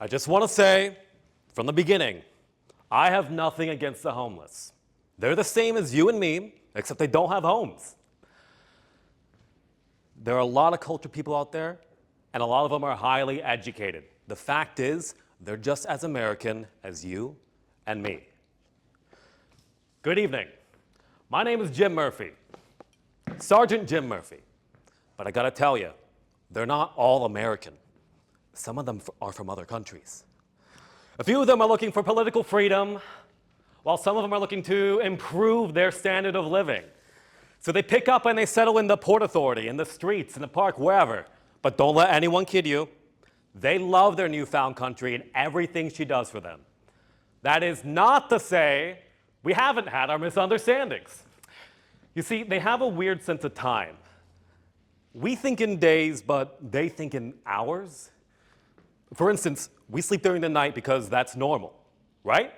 I just want to say, from the beginning, I have nothing against the homeless. They're the same as you and me, except they don't have homes. There are a lot of cultured people out there, and a lot of them are highly educated. The fact is, they're just as American as you and me. Good evening. My name is Jim Murphy, Sergeant Jim Murphy. But I gotta tell you, they're not all American. Some of them are from other countries. A few of them are looking for political freedom, while some of them are looking to improve their standard of living. So they pick up and they settle in the Port Authority, in the streets, in the park, wherever. But don't let anyone kid you. They love their newfound country and everything she does for them. That is not to say we haven't had our misunderstandings. You see, they have a weird sense of time. We think in days, but they think in hours. For instance, we sleep during the night because that's normal, right?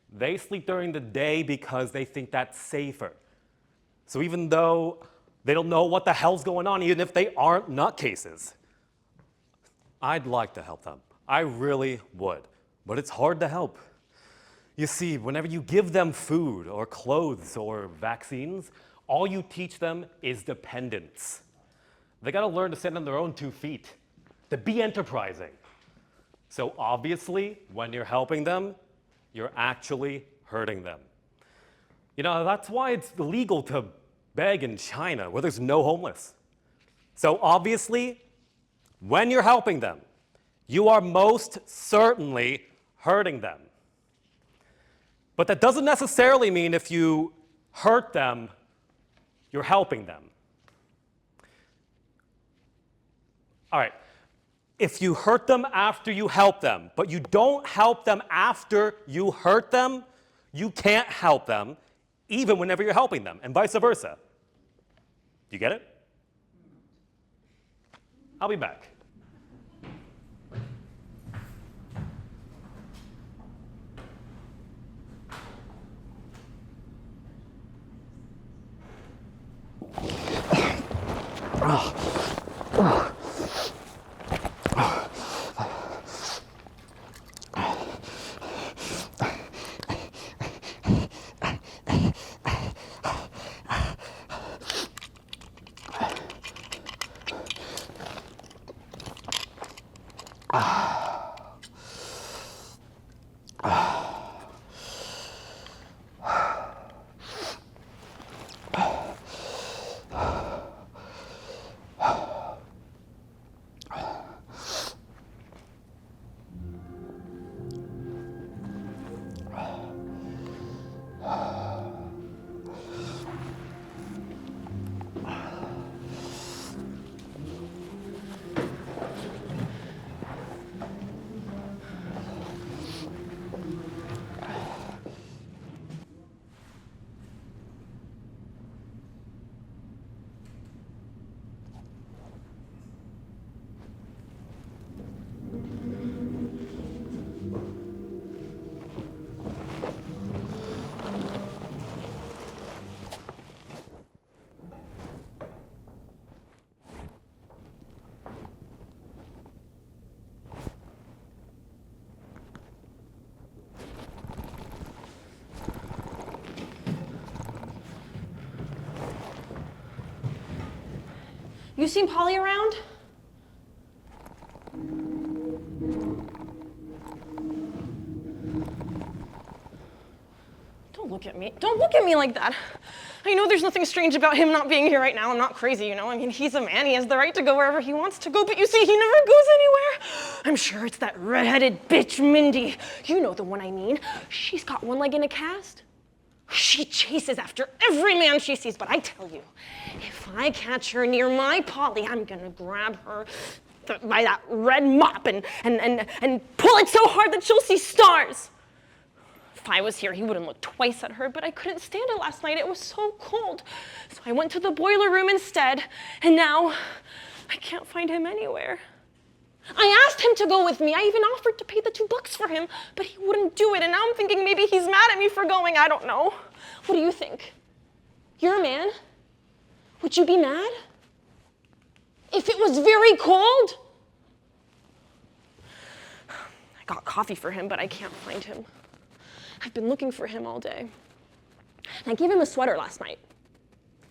They sleep during the day because they think that's safer. So even though they don't know what the hell's going on, even if they aren't nutcases, I'd like to help them. I really would. But it's hard to help. You see, whenever you give them food or clothes or vaccines, all you teach them is dependence. They gotta learn to stand on their own 2 feet, to be enterprising. So obviously, when you're helping them, you're actually hurting them. You know, that's why it's illegal to beg in China, where there's no homeless. So obviously, when you're helping them, you are most certainly hurting them. But that doesn't necessarily mean if you hurt them, you're helping them. All right, if you hurt them after you help them, but you don't help them after you hurt them, you can't help them, even whenever you're helping them, and vice versa. You get it? I'll be back. You seen Polly around? Don't look at me. Don't look at me like that. I know there's nothing strange about him not being here right now. I'm not crazy, you know? I mean, he's a man. He has the right to go wherever he wants to go, but you see, he never goes anywhere. I'm sure it's that redheaded bitch, Mindy. You know the one I mean. She's got one leg in a cast. She chases after every man she sees, but I tell you, if I catch her near my Polly, I'm gonna grab her by that red mop and pull it so hard that she'll see stars. If I was here, he wouldn't look twice at her, but I couldn't stand it last night. It was so cold. So I went to the boiler room instead, and now I can't find him anywhere. I asked him to go with me. I even offered to pay the $2 for him, but he wouldn't do it. And now I'm thinking maybe he's mad at me for going. I don't know. What do you think? You're a man. Would you be mad? If it was very cold? got coffee for him, but I can't find him. I've been looking for him all day. And I gave him a sweater last night.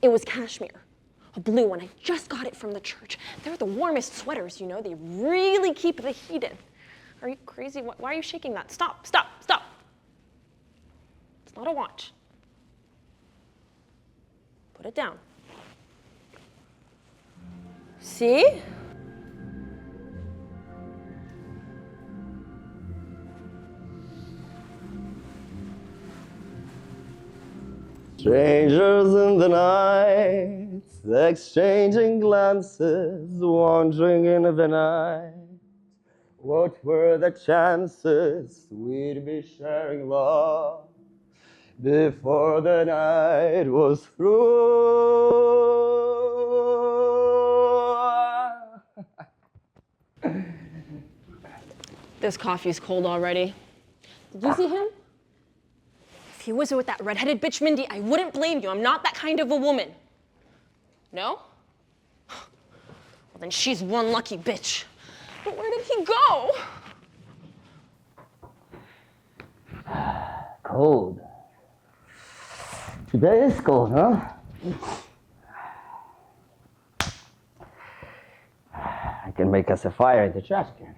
It was cashmere, a blue one. I just got it from the church. They're the warmest sweaters, you know. They really keep the heat in. Are you crazy? Why are you shaking that? Stop, stop, stop. It's not a watch. Put it down. See? Strangers in the night, exchanging glances, wandering in the night. What were the chances we'd be sharing love before the night was through? This coffee's cold already. Did you see him? If he was with that redheaded bitch Mindy, I wouldn't blame you. I'm not that kind of a woman. No? Well, then she's one lucky bitch. But where did he go? Cold. Today is cold, huh? I can make us a fire in the trash can.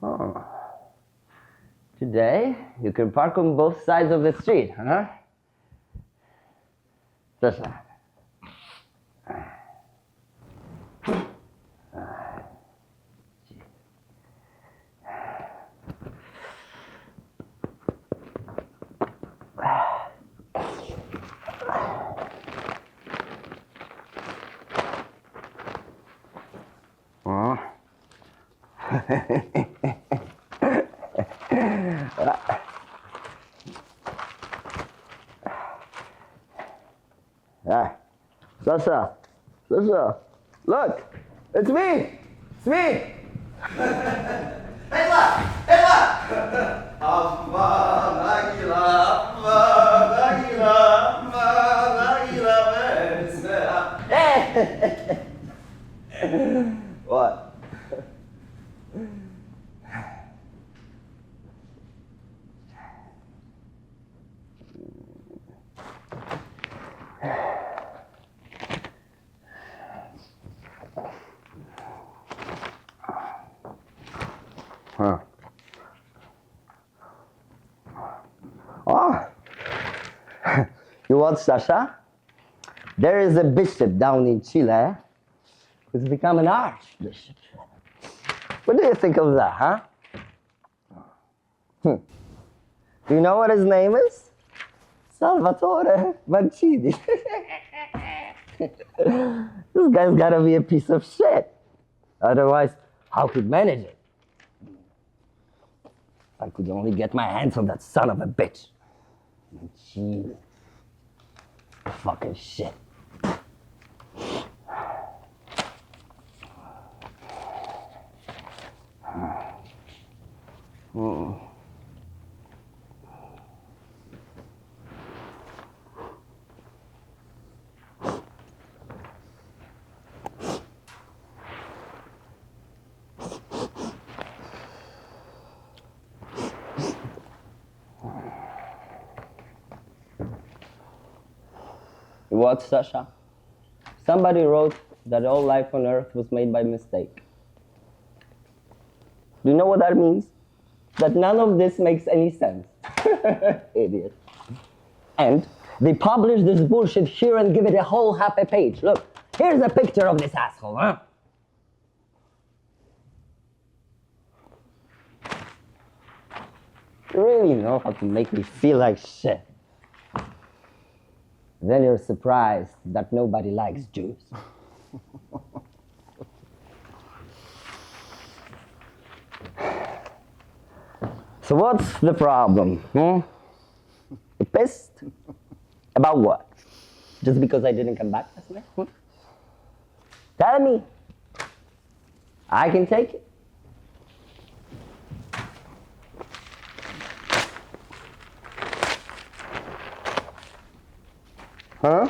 Oh. Today, you can park on both sides of the street, huh? Sasha. Sasha, look, it's me, it's me. What? Huh. Oh, you want Sasha? There is a bishop down in Chile who's become an archbishop. What do you think of that, huh? Do you know what his name is? Salvatore Mancini. This guy's gotta be a piece of shit. Otherwise, how could manage it? I could only get my hands on that son of a bitch. Mancini. Fucking shit. What, Sasha? Somebody wrote that all life on Earth was made by mistake. Do you know what that means? That none of this makes any sense. Idiot. And they publish this bullshit here and give it a whole half a page. Look, here's a picture of this asshole, huh? You really know how to make me feel like shit. Then you're surprised that nobody likes Jews. So what's the problem? You pissed? About what? Just because I didn't come back last night? Tell me. I can take it. Huh?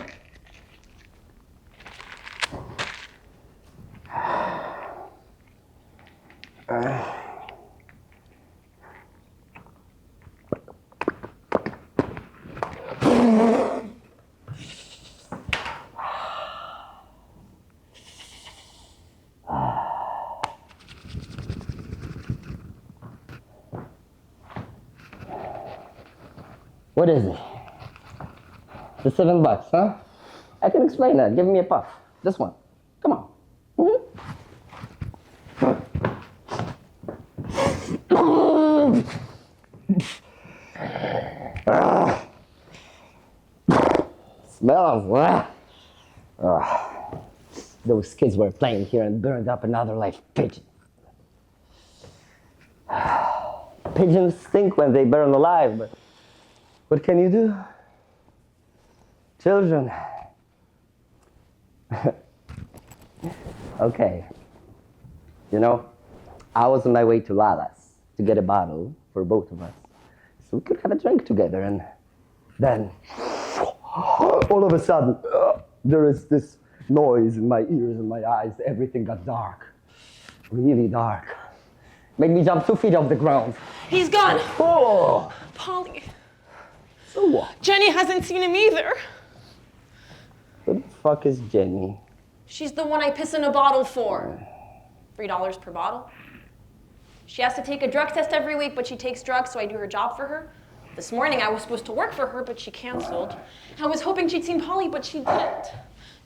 What is it? The $7, huh? I can explain that. Give me a puff. This one. Come on. Smells. Those kids were playing here and burned up another live pigeon. Pigeons stink when they burn alive, but what can you do? Children. Okay. You know, I was on my way to Lala's to get a bottle for both of us so we could have a drink together, and then all of a sudden there is this noise in my ears and my eyes. Everything got dark, really dark. Made me jump 2 feet off the ground. He's gone. Oh! Polly. So what? Jenny hasn't seen him either. Who the fuck is Jenny? She's the one I piss in a bottle for. $3 per bottle. She has to take a drug test every week, but she takes drugs, so I do her job for her. This morning I was supposed to work for her, but she canceled. I was hoping she'd seen Polly, but she didn't.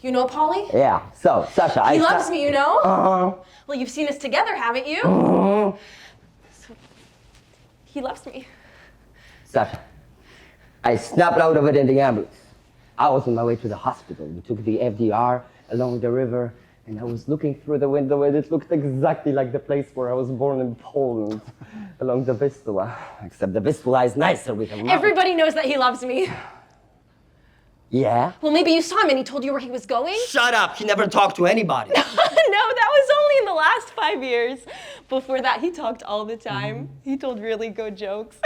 You know Polly? Yeah, so, Sasha, He loves me, you know? Uh-huh. Well, you've seen us together, haven't you? Uh-huh. So, he loves me. Sasha, I snapped out of it in the ambulance. I was on my way to the hospital. We took the FDR along the river, and I was looking through the window, and it looked exactly like the place where I was born in Poland, along the Vistula. Except the Vistula is nicer with a mountain. Everybody knows that he loves me. Yeah? Well, maybe you saw him and he told you where he was going? Shut up! He never talked to anybody. No, that was only in the last 5 years. Before that, he talked all the time. He told really good jokes.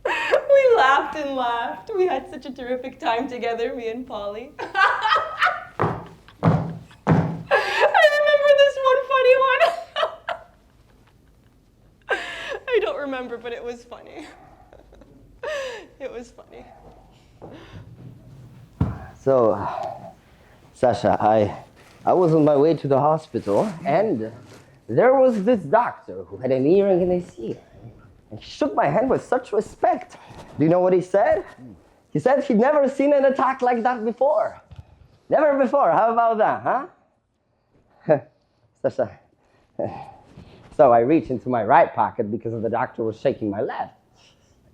We laughed and laughed. We had such a terrific time together, me and Polly. I remember this one funny one. I don't remember, but it was funny. It was funny. So, Sasha, I was on my way to the hospital, and there was this doctor who had an earring in his ear. And he shook my hand with such respect. Do you know what he said? He said he'd never seen an attack like that before. Never before. How about that, huh? Sasha. So I reached into my right pocket because the doctor was shaking my left.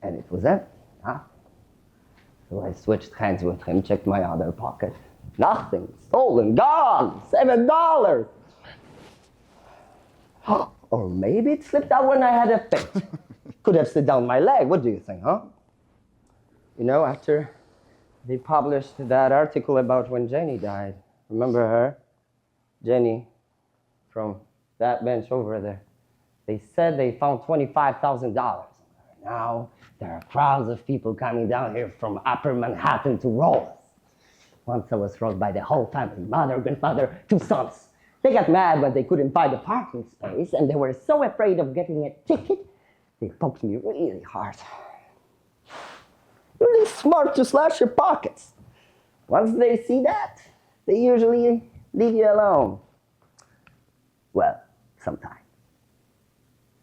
And it was empty, huh? So I switched hands with him, checked my other pocket. Nothing. Stolen. Gone. $7. Or maybe it slipped out when I had a fit. Could have slid down my leg. What do you think, huh? You know, after they published that article about when Jenny died, remember her? Jenny, from that bench over there. They said they found $25,000. Now, there are crowds of people coming down here from Upper Manhattan to roll us. Once I was rolled by the whole family, mother, grandfather, 2 sons. They got mad when they couldn't find a parking space, and they were so afraid of getting a ticket, they poked me really hard. Really smart to slash your pockets. Once they see that, they usually leave you alone. Well, sometimes.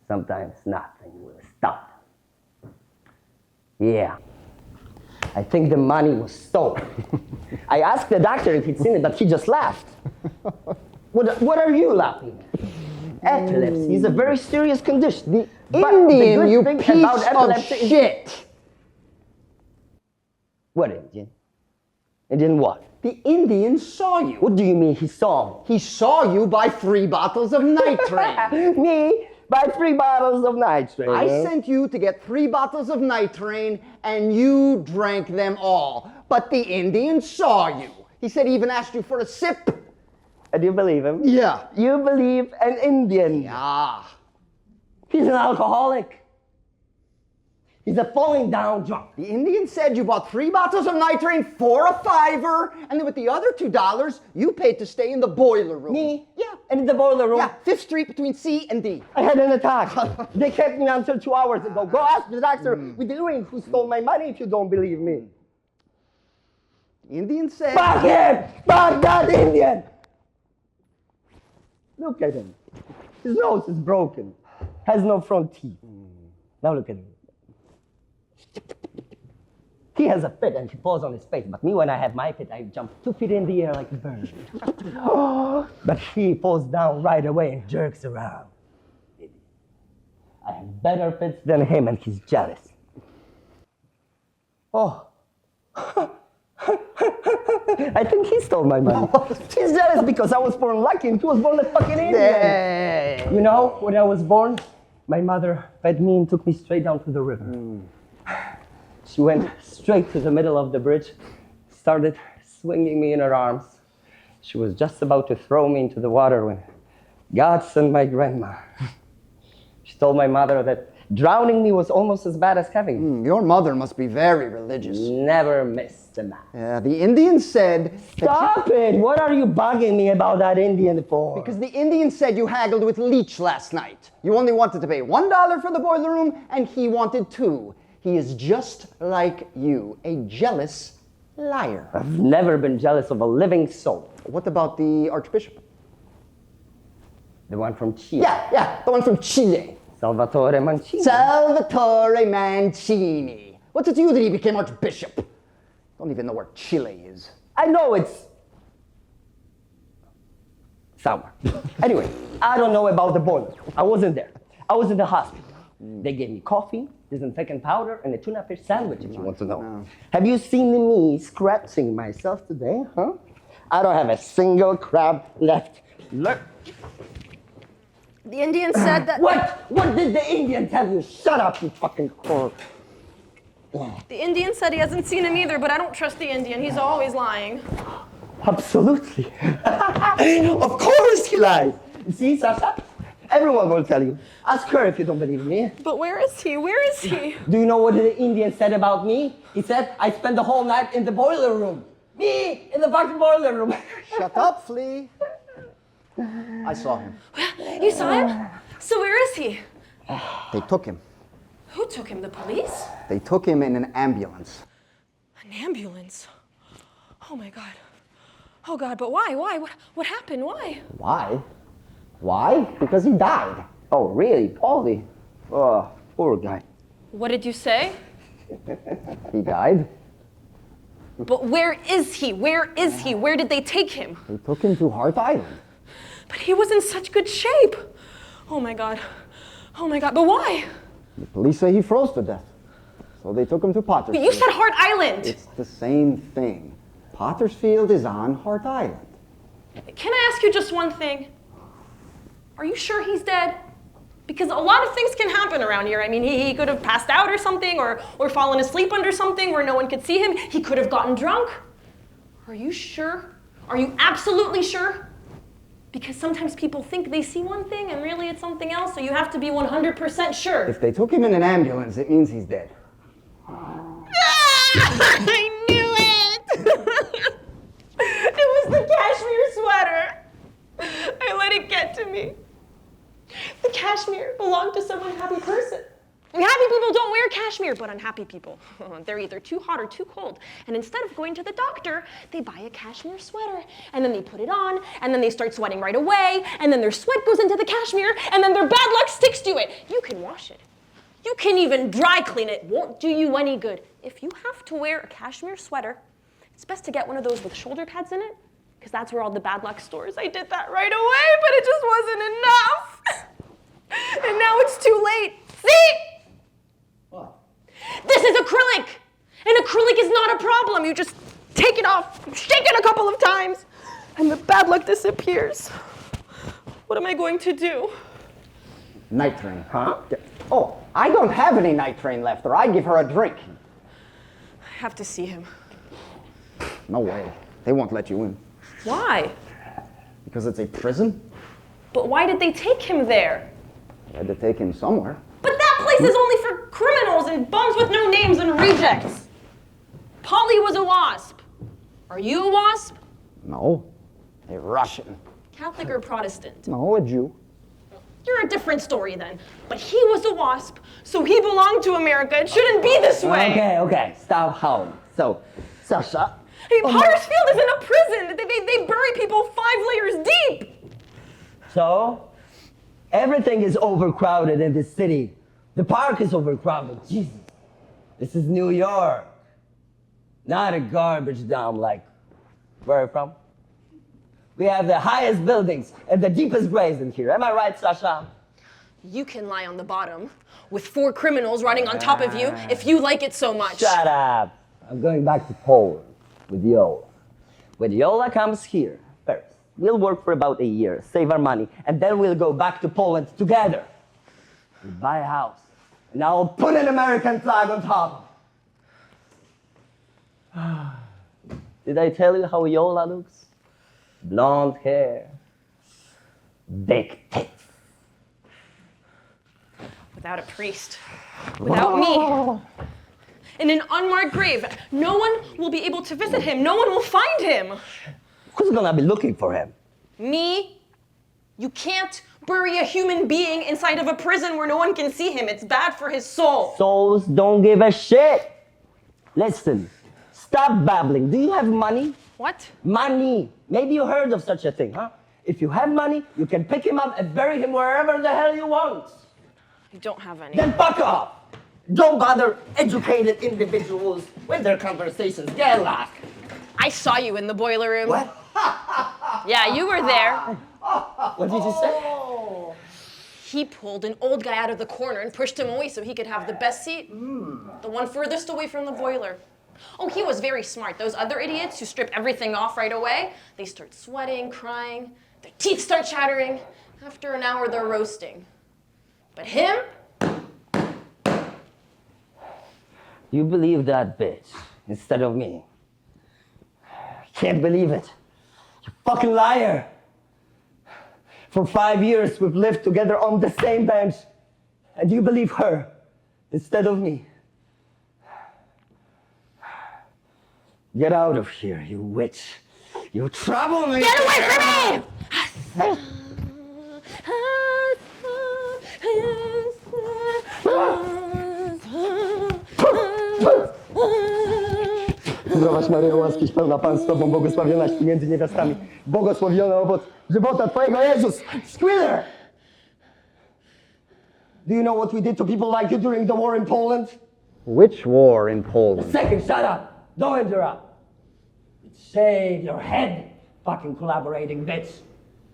Sometimes nothing will stop. Yeah. I think the money was stolen. I asked the doctor if he'd seen it, but he just laughed. What are you laughing at? Epilepsy is a very serious condition. The Indian, you thing piece about of epilepsy is- shit! What Indian? Indian what? The Indian saw you. What do you mean he saw me? He saw you buy 3 bottles of nitrate. Me? Buy 3 bottles of nitrate. I huh? sent you to get 3 bottles of nitrate, and you drank them all. But the Indian saw you. He said he even asked you for a sip. And you believe him? Yeah. You believe an Indian? Yeah. He's an alcoholic. He's a falling down drunk. The Indian said you bought 3 bottles of nitrate for a $5, and then with the other $2, you paid to stay in the boiler room. Me? Yeah. And in the boiler room? Yeah, 5th Street between C and D. I had an attack. They kept me until 2 hours ago. Go ask the doctor with the ring who stole my money if you don't believe me. The Indian said... Fuck him! Fuck that Indian! Look at him. His nose is broken. Has no front teeth. Now look at him. He has a fit and he falls on his face. But me, when I have my fit, I jump 2 feet in the air like a bird. But he falls down right away and jerks around. I have better fits than him and he's jealous. Oh. I think he stole my money. He's jealous because I was born lucky and he was born a fucking Indian. You know, when I was born, my mother fed me and took me straight down to the river. She went straight to the middle of the bridge, started swinging me in her arms. She was just about to throw me into the water when God sent my grandma. She told my mother that drowning me was almost as bad as having me. Your mother must be very religious. Never missed a match. Yeah, the Indian said... Stop it! What are you bugging me about that Indian for? Because the Indian said you haggled with Leach last night. You only wanted to pay $1 for the boiler room, and he wanted $2. He is just like you, a jealous liar. I've never been jealous of a living soul. What about the Archbishop? The one from Chile. Yeah, the one from Chile. Salvatore Mancini. Salvatore Mancini. What's it to you that he became Archbishop? Don't even know where Chile is. I know it's sour. Anyway, I don't know about the boiler. I wasn't there. I was in the hospital. They gave me coffee, disinfectant powder, and a tuna fish sandwich, if you want to know. No. Have you seen me scratching myself today, huh? I don't have a single crab left. Look. The Indian said that... What? What did the Indian tell you? Shut up, you fucking whore. The Indian said he hasn't seen him either, but I don't trust the Indian. He's always lying. Absolutely. Of course he lies. You see, Sasha? Everyone will tell you. Ask her if you don't believe me. But where is he? Where is he? Do you know what the Indian said about me? He said, I spent the whole night in the boiler room. Me, in the fucking boiler room. Shut up, Flea. I saw him. You saw him? So where is he? They took him. Who took him? The police? They took him in an ambulance. An ambulance? Oh my God. Oh God, but why? Why? What happened? Why? Why? Why? Because he died. Oh, really? Paulie? Oh, poor guy. What did you say? He died. But where is he? Where is he? Where did they take him? They took him to A.R.T. Island. But he was in such good shape. Oh my God. Oh my God, but why? The police say he froze to death. So they took him to Pottersfield. But you said Hart Island. It's the same thing. Pottersfield is on A.R.T. Island. Can I ask you just one thing? Are you sure he's dead? Because a lot of things can happen around here. I mean, he could have passed out or something, or fallen asleep under something where no one could see him. He could have gotten drunk. Are you sure? Are you absolutely sure? Because sometimes people think they see one thing and really it's something else, so you have to be 100% sure. If they took him in an ambulance, it means he's dead. I knew it! It was the cashmere sweater. I let it get to me. The cashmere belonged to some unhappy person. Happy people don't wear cashmere, but unhappy people, they're either too hot or too cold. And instead of going to the doctor, they buy a cashmere sweater. And then they put it on, and then they start sweating right away, and then their sweat goes into the cashmere, and then their bad luck sticks to it. You can wash it. You can even dry clean it. Won't do you any good. If you have to wear a cashmere sweater, it's best to get one of those with shoulder pads in it, because that's where all the bad luck stores. I did that right away, but it just wasn't enough. And now it's too late. See? What? This is acrylic. And acrylic is not a problem. You just take it off, shake it a couple of times, and the bad luck disappears. What am I going to do? Night train. Huh? Oh, I don't have any night train left, or I'd give her a drink. I have to see him. No way. They won't let you in. Why? Because it's a prison? But why did they take him there? They had to take him somewhere. But that place is only for criminals and bums with no names and rejects. Polly was a wasp. Are you a wasp? No. A Russian. Catholic or Protestant? No, a Jew. You're a different story then. But he was a wasp, so he belonged to America. It shouldn't be this way. Okay, stop howling. So, Sasha. I mean, Pottersfield isn't a prison. They bury people 5 layers deep. So, everything is overcrowded in this city. The park is overcrowded. Jesus. This is New York. Not a garbage dump like where are you from? We have the highest buildings and the deepest graves in here. Am I right, Sasha? You can lie on the bottom with 4 criminals riding on top of you if you like it so much. Shut up. I'm going back to Poland with Yola. When Yola comes here, first, we'll work for about a year, save our money, and then we'll go back to Poland together. We'll buy a house, and I'll put an American flag on top. Did I tell you how Yola looks? Blonde hair, big tits. Without a priest, without me, in an unmarked grave, no one will be able to visit him. No one will find him. Who's gonna be looking for him? Me? You can't bury a human being inside of a prison where no one can see him. It's bad for his soul. Souls don't give a shit. Listen, stop babbling. Do you have money? What? Money. Maybe you heard of such a thing, huh? If you have money, you can pick him up and bury him wherever the hell you want. I don't have any. Then fuck off. Don't bother educated individuals with their conversations. Get lost. I saw you in the boiler room. What? Yeah, you were there. What did you say? He pulled an old guy out of the corner and pushed him away so he could have the best seat. The one furthest away from the boiler. Oh, he was very smart. Those other idiots who strip everything off right away, they start sweating, crying, their teeth start chattering. After an hour, they're roasting. But him? You believe that bitch instead of me. Can't believe it. You fucking liar. For 5 years, we've lived together on the same bench, and you believe her instead of me. Get out of here, you witch. You troublemaker. Get away from me! Zdrowaś Maryjo, łaskiś pełna Pan z Tobą, błogosławionaś Ty między niewiastami, błogosławiony owoc żywota Twojego, Jezus! Squealer! Do you know what we did to people like you during the war in Poland? Which war in Poland? Second, shut up! Don't interrupt! Shave your head, fucking collaborating bitch!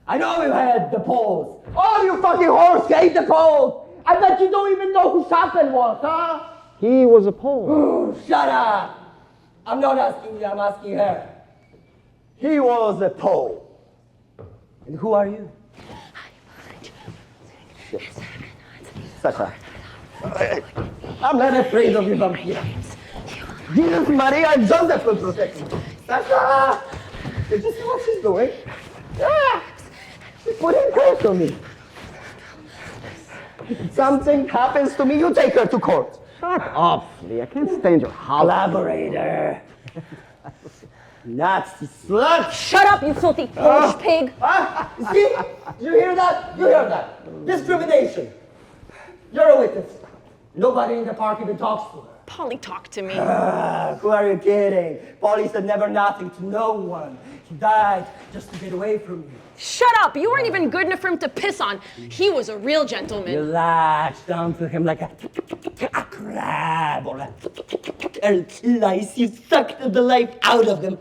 I know you had the Poles! All you fucking whores hate the Poles! I bet you don't even know who Chopin was, huh? He was a Pole. Ooh, shut up! I'm not asking you, I'm asking her. He was a Pole. And who are you? Shit. Sasha. I'm not afraid of you, vampire. Jesus, Maria, and Joseph will protect you. Sasha! Did you see what she's doing? Ah! She's putting curse on me. If something happens to me, you take her to court. Shut up, Lee. I can't stand your house. Collaborator. Nazi slut. Shut up, you filthy Polish pig! See? You hear that? You hear that? Discrimination. You're a witness. Nobody in the park even talks to her. Polly, talk to me. Who are you kidding? Paulie said never nothing to no one. He died just to get away from you. Shut up! You weren't even good enough for him to piss on. He was a real gentleman. You latched onto him like a crab or a lice. You sucked the life out of him.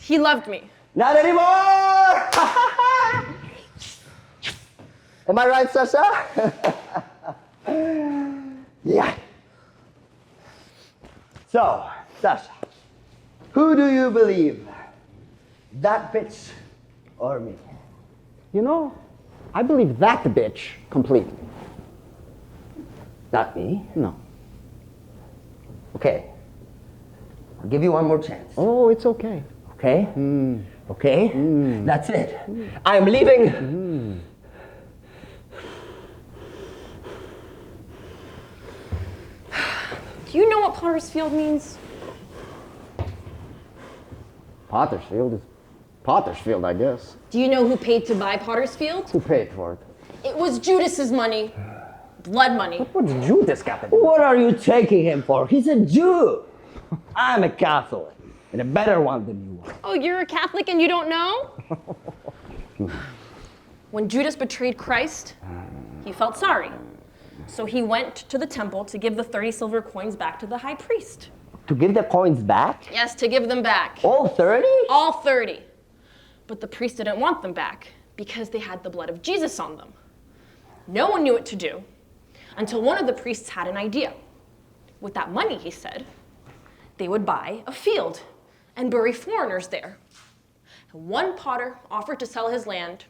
He loved me. Not anymore! Am I right, Sasha? Yeah. So, Sasha, who do you believe? That bitch or me? You know, I believe that bitch completely. Not me. No. Okay. I'll give you one more chance. Oh, it's okay. Okay? Okay? That's it. I'm leaving. Do you know what Pottersfield means? Pottersfield is Pottersfield, I guess. Do you know who paid to buy Pottersfield? Who paid for it? It was Judas's money. Blood money. What's Judas got to do? What are you taking him for? He's a Jew. I'm a Catholic, and a better one than you are. Oh, you're a Catholic and you don't know? When Judas betrayed Christ, he felt sorry. So he went to the temple to give the 30 silver coins back to the high priest. To give the coins back? Yes, to give them back. All 30? All 30. But the priest didn't want them back because they had the blood of Jesus on them. No one knew what to do until one of the priests had an idea. With that money, he said, they would buy a field and bury foreigners there. And one potter offered to sell his land,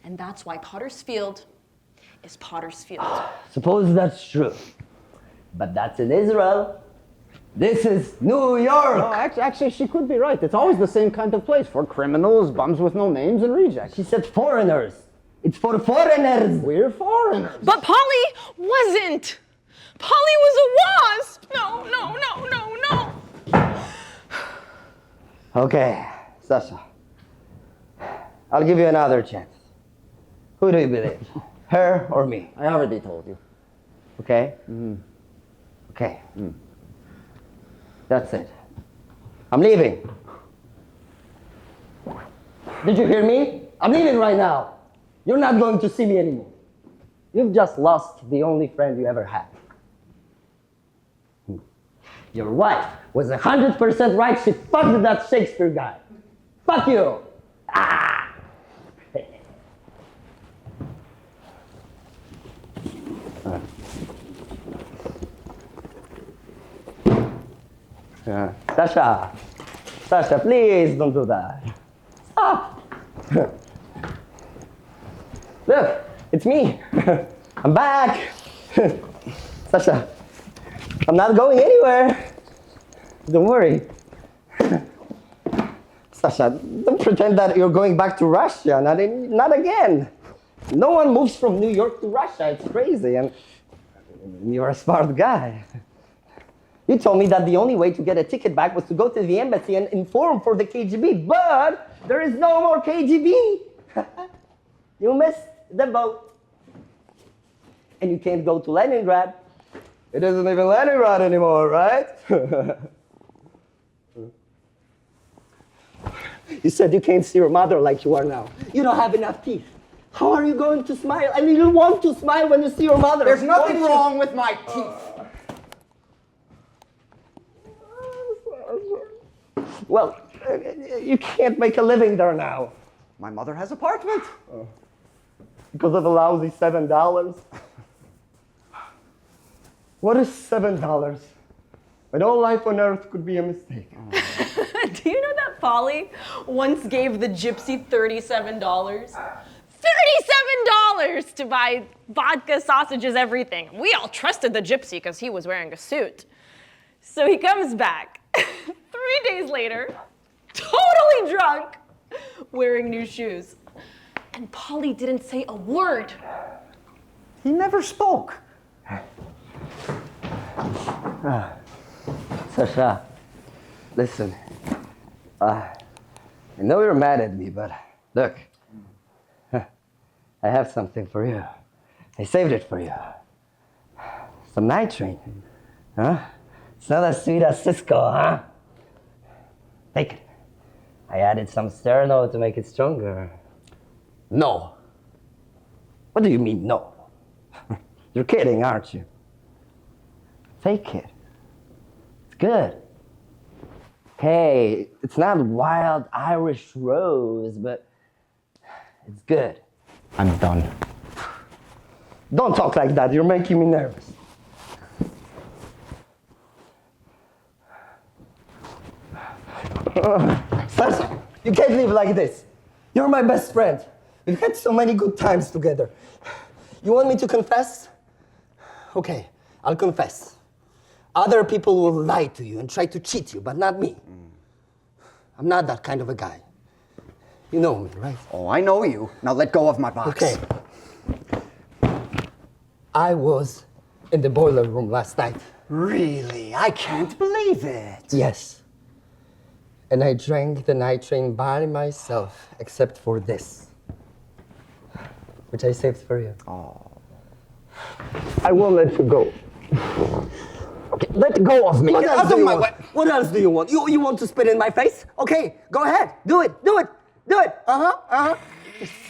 and that's why Potter's Field is Potter's Field. Suppose that's true. But that's in Israel. This is New York. No, actually, she could be right. It's always the same kind of place for criminals, bums with no names, and rejects. She said foreigners. It's for foreigners. We're foreigners. But Polly wasn't. Polly was a wasp. No, no, no, no, no. Okay, Sasha. I'll give you another chance. Who do you believe? Her or me? I already told you. Okay? Okay. That's it. I'm leaving. Did you hear me? I'm leaving right now. You're not going to see me anymore. You've just lost the only friend you ever had. Your wife was 100% right. She fucked that Shakespeare guy. Fuck you. Ah! Sasha, please don't do that. Stop. Look, it's me. I'm back. Sasha, I'm not going anywhere. Don't worry. Sasha, don't pretend that you're going back to Russia. Not again. No one moves from New York to Russia. It's crazy. And you're a smart guy. You told me that the only way to get a ticket back was to go to the embassy and inform for the KGB. But there is no more KGB. You missed the boat. And you can't go to Leningrad. It isn't even Leningrad anymore, right? You said you can't see your mother like you are now. You don't have enough teeth. How are you going to smile? And you want to smile when you see your mother. There's nothing wrong with my teeth. Well, you can't make a living there now. My mother has apartment. Because of the lousy $7. What is $7? When all life on earth could be a mistake. Do you know that Polly once gave the gypsy $37? $37 to buy vodka, sausages, everything. We all trusted the gypsy because he was wearing a suit. So he comes back 3 days later, totally drunk, wearing new shoes. And Polly didn't say a word. He never spoke. Sasha, listen. I know you're mad at me, but look. I have something for you. I saved it for you. Some nitrate. Huh? It's not as sweet as Cisco, huh? Take it. I added some sterno to make it stronger. No. What do you mean, no? You're kidding, aren't you? Take it. It's good. Hey, it's not wild Irish rose, but it's good. I'm done. Don't talk like that. You're making me nervous. Sasha, you can't live like this. You're my best friend. We've had so many good times together. You want me to confess? Okay, I'll confess. Other people will lie to you and try to cheat you, but not me. I'm not that kind of a guy. You know me, right? Oh, I know you. Now let go of my box. Okay. I was in the boiler room last night. Really? I can't believe it. Yes. And I drank the nitrate by myself, except for this, which I saved for you. Oh. I won't let you go. Okay, let go of me. What else do you want? What else do you want? You want to spit in my face? Okay, go ahead. Do it. Do it. Do it.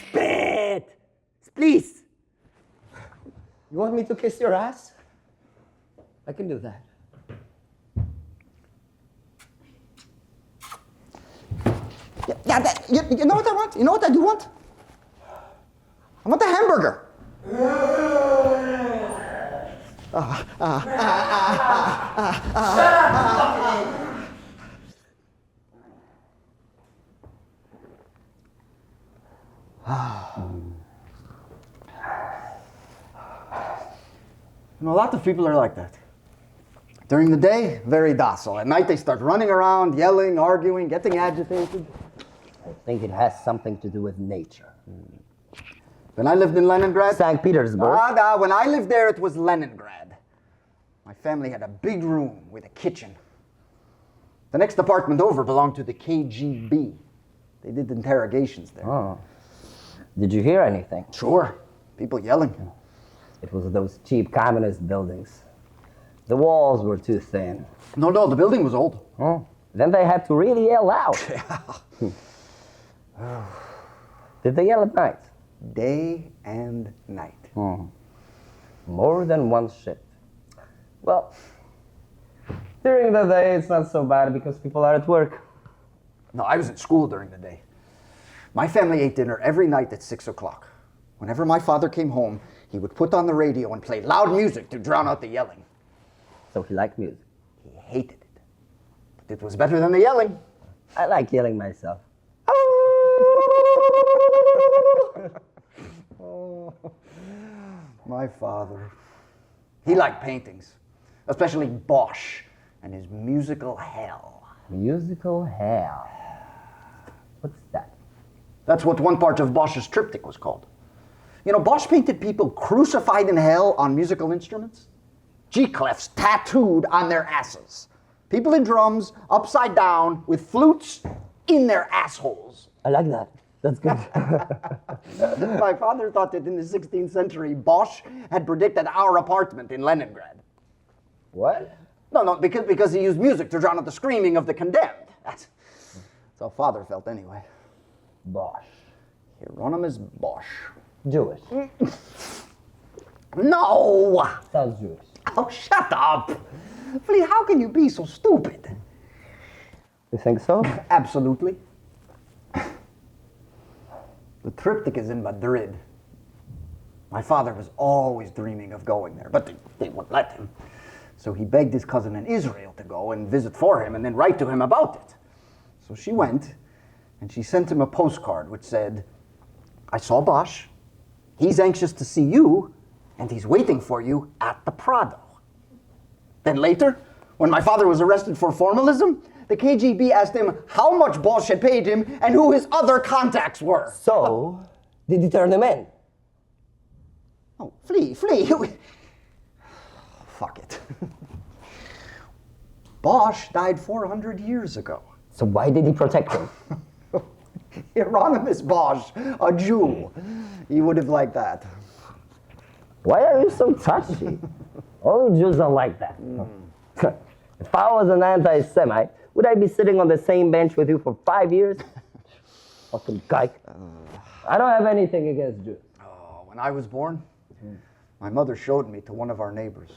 Spit. Please. You want me to kiss your ass? I can do that. You know what I want? You know what I do want? I want a hamburger. You know, a lot of people are like that. During the day, very docile. At night, they start running around, yelling, arguing, getting agitated. I think it has something to do with nature. When I lived in Leningrad... St. Petersburg. When I lived there, it was Leningrad. My family had a big room with a kitchen. The next apartment over belonged to the KGB. They did interrogations there. Oh. Did you hear anything? Sure. People yelling. It was those cheap communist buildings. The walls were too thin. No, the building was old. Oh. Then they had to really yell out. Did they yell at night? Day and night. More than one shift. Well, during the day it's not so bad because people are at work. No, I was at school during the day. My family ate dinner every night at 6 o'clock. Whenever my father came home, he would put on the radio and play loud music to drown out the yelling. So he liked music. He hated it. But it was better than the yelling. I like yelling myself. Oh, my father. He liked paintings, especially Bosch and his musical hell. Musical hell. What's that? That's what one part of Bosch's triptych was called. You know, Bosch painted people crucified in hell on musical instruments. G-clefs tattooed on their asses. People in drums, upside down, with flutes in their assholes. I like that. That's good. My father thought that in the 16th century, Bosch had predicted our apartment in Leningrad. What? No, because he used music to drown out the screaming of the condemned. That's how father felt anyway. Bosch. Hieronymus Bosch. Jewish. No! Sounds Jewish. Oh, shut up! Flea, how can you be so stupid? You think so? Absolutely. The triptych is in Madrid. My father was always dreaming of going there, but they wouldn't let him. So he begged his cousin in Israel to go and visit for him and then write to him about it. So she went, and she sent him a postcard which said, I saw Bosch. He's anxious to see you, and he's waiting for you at the Prado. Then later, when my father was arrested for formalism, the KGB asked him how much Bosch had paid him and who his other contacts were. So, did he turn him in? Oh, Flea. Fuck it. Bosch died 400 years ago. So why did he protect him? Hieronymus Bosch, a Jew. He would have liked that. Why are you so touchy? All Jews are like that. If I was an anti-Semite, would I be sitting on the same bench with you for 5 years? Fucking kike. I don't have anything against Jews. Oh, when I was born, my mother showed me to one of our neighbors.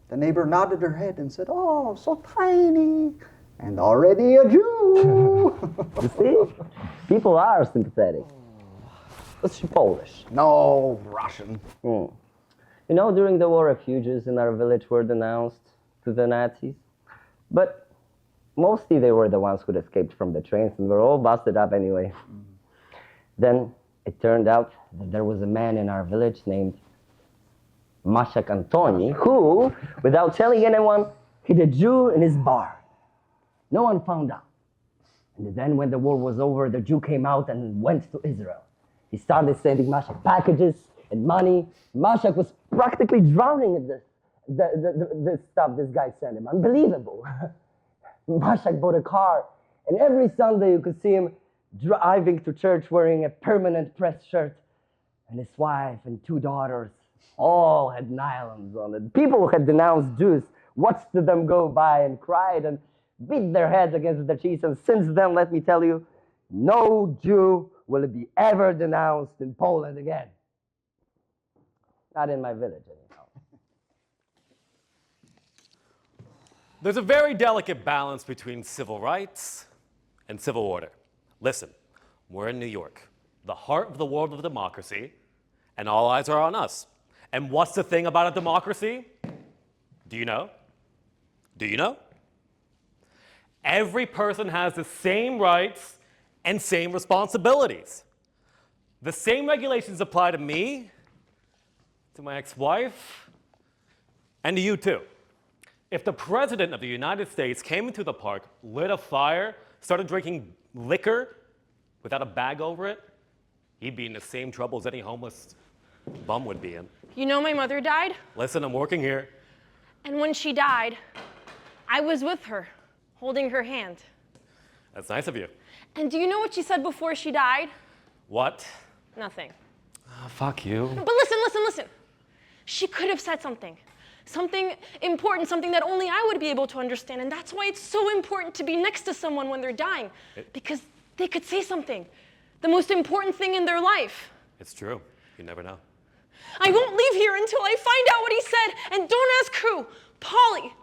The neighbor nodded her head and said, oh, so tiny, and already a Jew. You see? People are sympathetic. Was she Polish? No, Russian. You know, during the war, refugees in our village were denounced to the Nazis. But mostly they were the ones who escaped from the trains and were all busted up anyway. Then it turned out that there was a man in our village named Maszek Antoni who, without telling anyone, hid a Jew in his bar. No one found out. And then when the war was over, the Jew came out and went to Israel. He started sending Maszek packages and money. Maszek was practically drowning in the stuff this guy sent him. Unbelievable. Maszek bought a car, and every Sunday you could see him driving to church wearing a permanent press shirt. And his wife and 2 daughters all had nylons on it. People who had denounced Jews watched them go by and cried and beat their heads against the cheese. And since then, let me tell you, no Jew will be ever denounced in Poland again. Not in my village anyhow. There's a very delicate balance between civil rights and civil order. Listen, we're in New York, the heart of the world of democracy, and all eyes are on us. And what's the thing about a democracy? Do you know? Do you know? Every person has the same rights and same responsibilities. The same regulations apply to me, to my ex-wife, and to you too. If the President of the United States came into the park, lit a fire, started drinking liquor without a bag over it, he'd be in the same trouble as any homeless bum would be in. You know my mother died? Listen, I'm working here. And when she died, I was with her, holding her hand. That's nice of you. And do you know what she said before she died? What? Nothing. Oh, fuck you. But listen. She could have said something. Something important, something that only I would be able to understand. And that's why it's so important to be next to someone when they're dying. Because they could say something. The most important thing in their life. It's true. You never know. I won't leave here until I find out what he said. And don't ask who. Polly.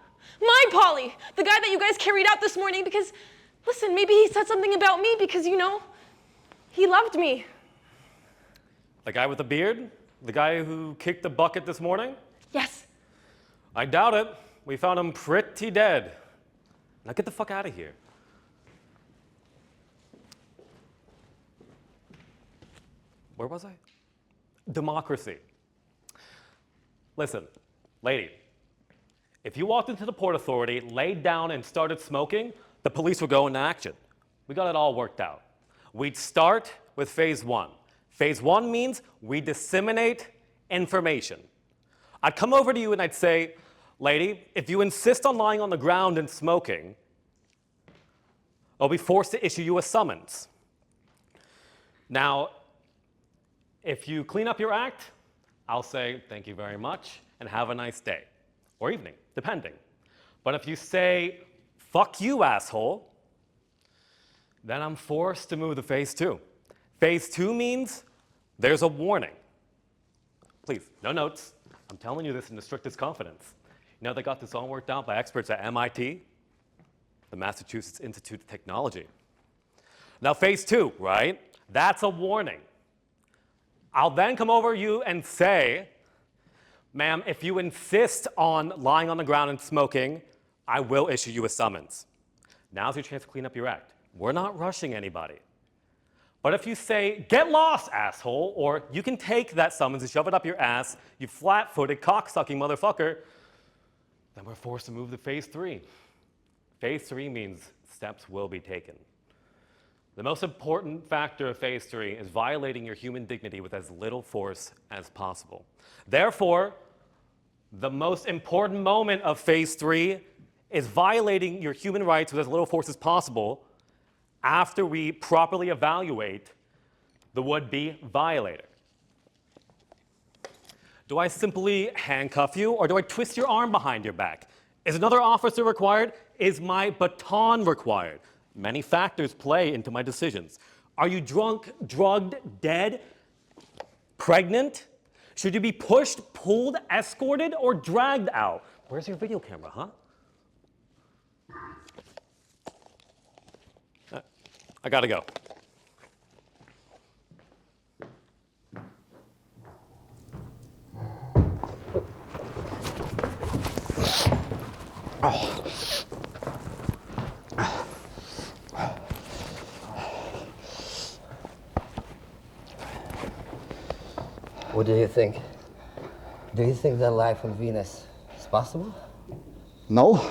My Polly. The guy that you guys carried out this morning. Because, listen, maybe he said something about me because, you know, he loved me. The guy with the beard? The guy who kicked the bucket this morning? Yes. I doubt it. We found him pretty dead. Now get the fuck out of here. Where was I? Democracy. Listen, lady, if you walked into the Port Authority, laid down and started smoking, the police would go into action. We got it all worked out. We'd start with phase one. Phase one means we disseminate information. I'd come over to you and I'd say, lady, if you insist on lying on the ground and smoking, I'll be forced to issue you a summons. Now, if you clean up your act, I'll say thank you very much and have a nice day, or evening, depending. But if you say, fuck you, asshole, then I'm forced to move to phase two. Phase two means there's a warning. Please, no notes. I'm telling you this in the strictest confidence. You know, they got this all worked out by experts at MIT, the Massachusetts Institute of Technology. Now, phase two, right? That's a warning. I'll then come over you and say, ma'am, if you insist on lying on the ground and smoking, I will issue you a summons. Now's your chance to clean up your act. We're not rushing anybody. But if you say, get lost, asshole, or you can take that summons and shove it up your ass, you flat-footed, cock-sucking motherfucker, then we're forced to move to phase three. Phase three means steps will be taken. The most important factor of phase three is violating your human dignity with as little force as possible. Therefore, the most important moment of phase three is violating your human rights with as little force as possible after we properly evaluate the would-be violator. Do I simply handcuff you, or do I twist your arm behind your back? Is another officer required? Is my baton required? Many factors play into my decisions. Are you drunk, drugged, dead, pregnant? Should you be pushed, pulled, escorted, or dragged out? Where's your video camera, huh? I gotta go. Oh. What do you think? Do you think that life on Venus is possible? No.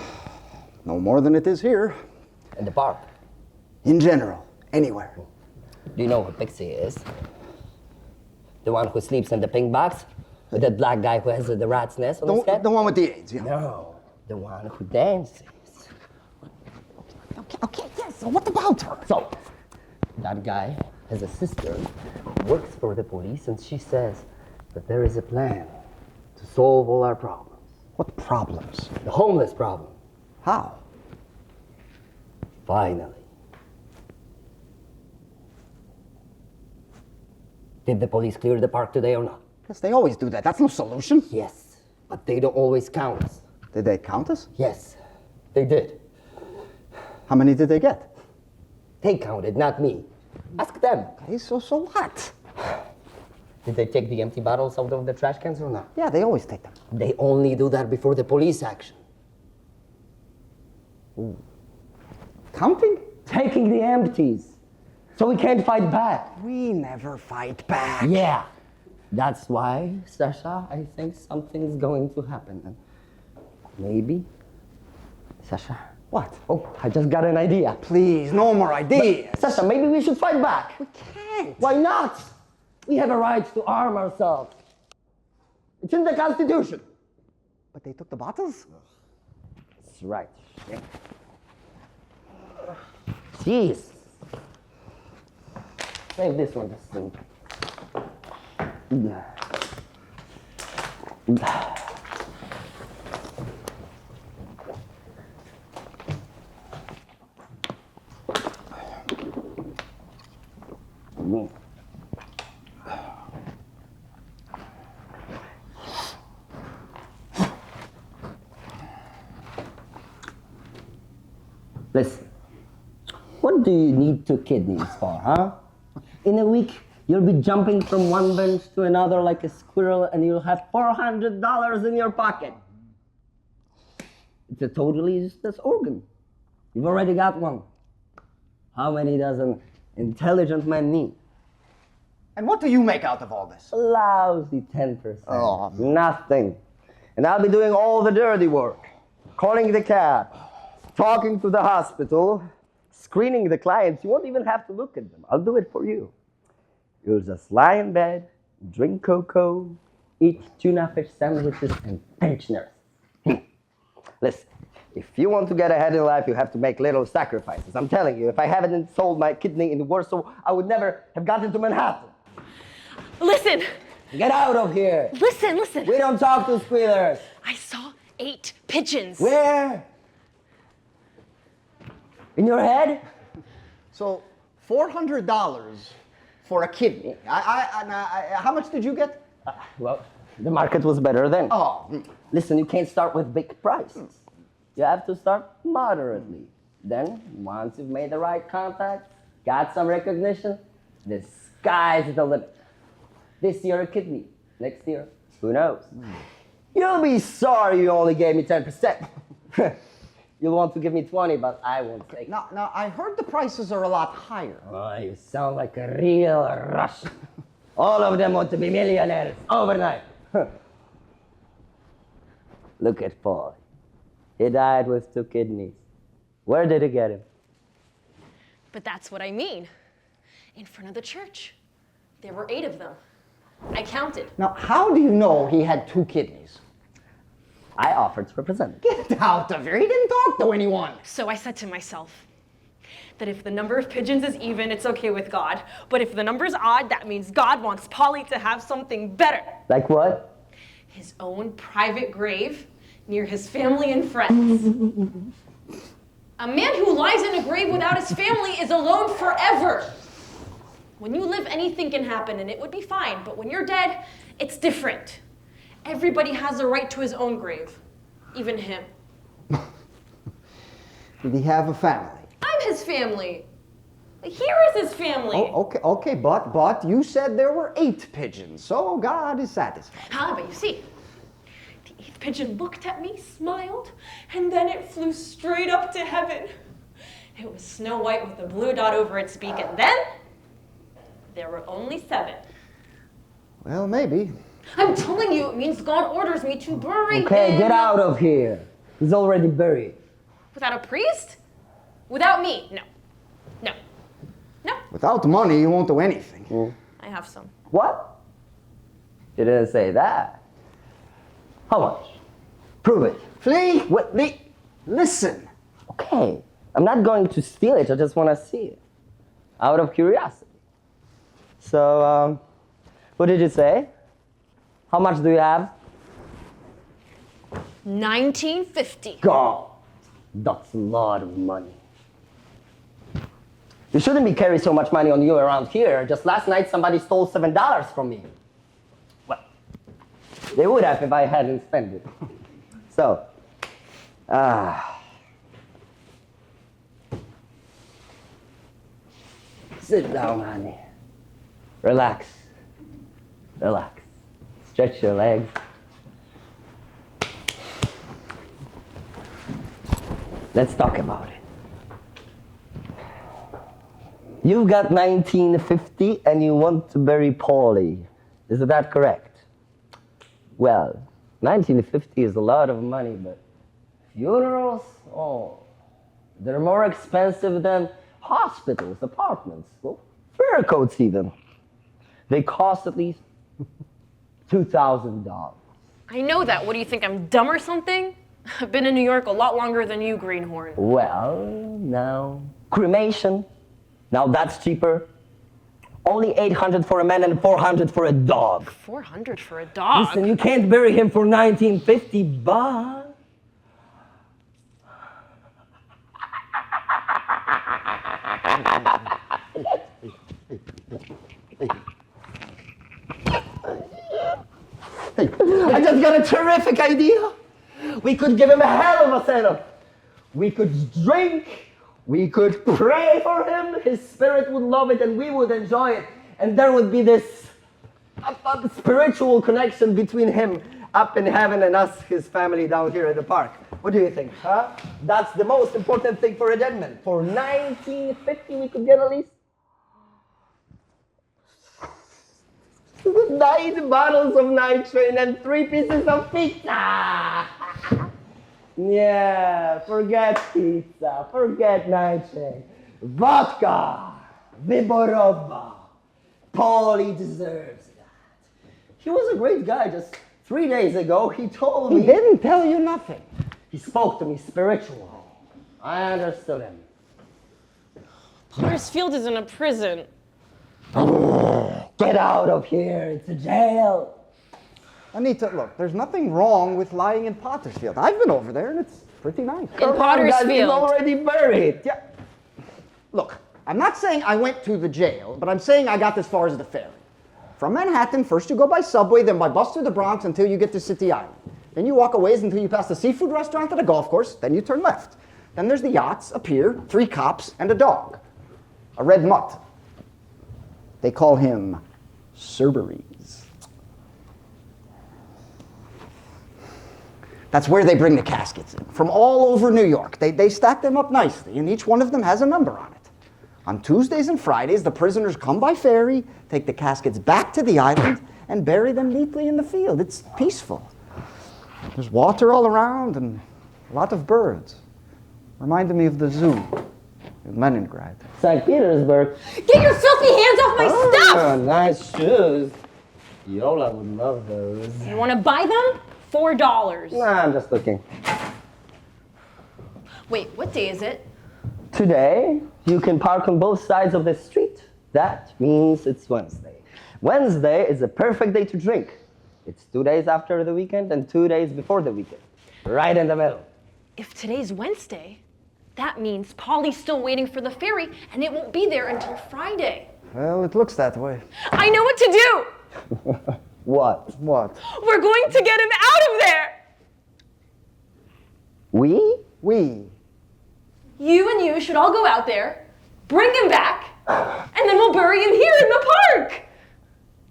No more than it is here. In the park? In general. Anywhere. Do you know who Pixie is? The one who sleeps in the pink box? With that black guy who has the rat's nest on his head? The one with the AIDS, yeah. No. The one who dances. Okay, yes, so what about her? So, that guy has a sister who works for the police, and she says that there is a plan to solve all our problems. What problems? The homeless problem. How? Finally. Did the police clear the park today or not? Yes, they always do that. That's no solution. Yes, but they don't always count us. Did they count us? Yes, they did. How many did they get? They counted, not me. Ask them. Okay, so what? Did they take the empty bottles out of the trash cans or not? Yeah, they always take them. They only do that before the police action. Counting? Taking the empties. So we can't fight back. We never fight back. Yeah. That's why, Sasha, I think something's going to happen. And maybe, Sasha. What? Oh, I just got an idea. Please, no more ideas. Sasha, maybe we should fight back. We can't. Why not? We have a right to arm ourselves. It's in the Constitution. But they took the bottles? That's right. Jeez. Save this one, this thing. Listen, what do you need 2 kidneys for, huh? In a week, you'll be jumping from one bench to another like a squirrel and you'll have $400 in your pocket. It's a totally useless organ. You've already got one. How many does an intelligent man need? And what do you make out of all this? A lousy 10%. Oh. Nothing. And I'll be doing all the dirty work. Calling the cab, talking to the hospital, screening the clients. You won't even have to look at them. I'll do it for you. You'll just lie in bed, drink cocoa, eat tuna fish sandwiches, and pensioners. Listen, if you want to get ahead in life, you have to make little sacrifices. I'm telling you, if I hadn't sold my kidney in Warsaw, I would never have gotten to Manhattan. Listen. Get out of here. Listen. We don't talk to squealers. I saw 8 pigeons. Where? In your head? So, $400 for a kidney. How much did you get? Well, the market was better then. Oh. Listen, you can't start with big prices. You have to start moderately. Then, once you've made the right contacts, got some recognition, the sky's the limit. This year a kidney. Next year, who knows? You'll be sorry you only gave me 10%. You'll want to give me 20, but I won't take it. Now, I heard the prices are a lot higher. Oh, you sound like a real Russian. All of them want to be millionaires overnight. Look at Paul. He died with 2 kidneys. Where did he get him? But that's what I mean. In front of the church. There were 8 of them. I counted. Now, how do you know he had 2 kidneys? I offered to represent him. Get out of here. He didn't talk to anyone. So I said to myself that if the number of pigeons is even, it's okay with God. But if the number's odd, that means God wants Polly to have something better. Like what? His own private grave near his family and friends. A man who lies in a grave without his family is alone forever. When you live, anything can happen and it would be fine. But when you're dead, it's different. Everybody has a right to his own grave, even him. Did he have a family? I'm his family. Here is his family. Oh, okay, but you said there were 8 pigeons, so God is satisfied. But you see, the 8th pigeon looked at me, smiled, and then it flew straight up to heaven. It was Snow White with a blue dot over its beak, and then there were only 7. Well, maybe. I'm telling you, it means God orders me to bury him. Okay, get out of here. He's already buried. Without a priest? Without me? No. Without money, you won't do anything. I have some. What? You didn't say that. How much? Prove it. Listen. Okay, I'm not going to steal it, I just want to see it. Out of curiosity. So, what did you say? How much do you have? 1950. God, that's a lot of money. You shouldn't be carrying so much money on you around here. Just last night, somebody stole $7 from me. Well, they would have if I hadn't spent it. So, Sit down, honey. Relax. Relax. Stretch your legs. Let's talk about it. You've got 1950 and you want to bury Paulie. Is that correct? Well, 1950 is a lot of money, but funerals? Oh, they're more expensive than hospitals, apartments, well, fur coats even. They cost at least $2,000. I know that. What do you think, I'm dumb or something? I've been in New York a lot longer than you, Greenhorn. Well, now, cremation. Now that's cheaper. Only $800 for a man and $400 for a dog. $400 for a dog? Listen, you can't bury him for $19.50, but... I just got a terrific idea. We could give him a hell of a setup. We could drink, we could pray for him, his spirit would love it and we would enjoy it. And there would be this spiritual connection between him up in heaven and us, his family down here at the park. What do you think, huh? That's the most important thing for a dead man. For $19.50 we could get at least 9 bottles of nitrate and 3 pieces of pizza. Yeah, forget pizza, forget nitrate. Vodka, Viboroba. Paulie deserves that. He was a great guy. Just 3 days ago, he told me. He didn't tell you nothing. He spoke to me spiritual. I understood him. Potter's Field is in a prison. Get out of here, it's a jail. Anita, look, there's nothing wrong with lying in Pottersfield. I've been over there and it's pretty nice. In Potter's He's Field. already buried. Yeah. Look, I'm not saying I went to the jail, but I'm saying I got as far as the ferry. From Manhattan, first you go by subway, then by bus to the Bronx until you get to City Island. Then you walk a ways until you pass the seafood restaurant and a golf course, then you turn left. Then there's the yachts, a pier, 3 cops, and a dog. A red mutt. They call him Cerberus. That's where they bring the caskets in, from all over New York. They stack them up nicely, and each one of them has a number on it. On Tuesdays and Fridays, the prisoners come by ferry, take the caskets back to the island, and bury them neatly in the field. It's peaceful. There's water all around and a lot of birds. Reminded me of the zoo in Leningrad. St. Petersburg. Get your filthy hands off my stuff! Oh, nice shoes. Yola would love those. You want to buy them? $4. Nah, I'm just looking. Wait, what day is it? Today, you can park on both sides of the street. That means it's Wednesday. Wednesday is a perfect day to drink. It's 2 days after the weekend and 2 days before the weekend. Right in the middle. If today's Wednesday, that means Paulie's still waiting for the ferry and it won't be there until Friday. Well, it looks that way. I know what to do! What? What? We're going to get him out of there! We? We. You and you should all go out there, bring him back, and then we'll bury him here in the park!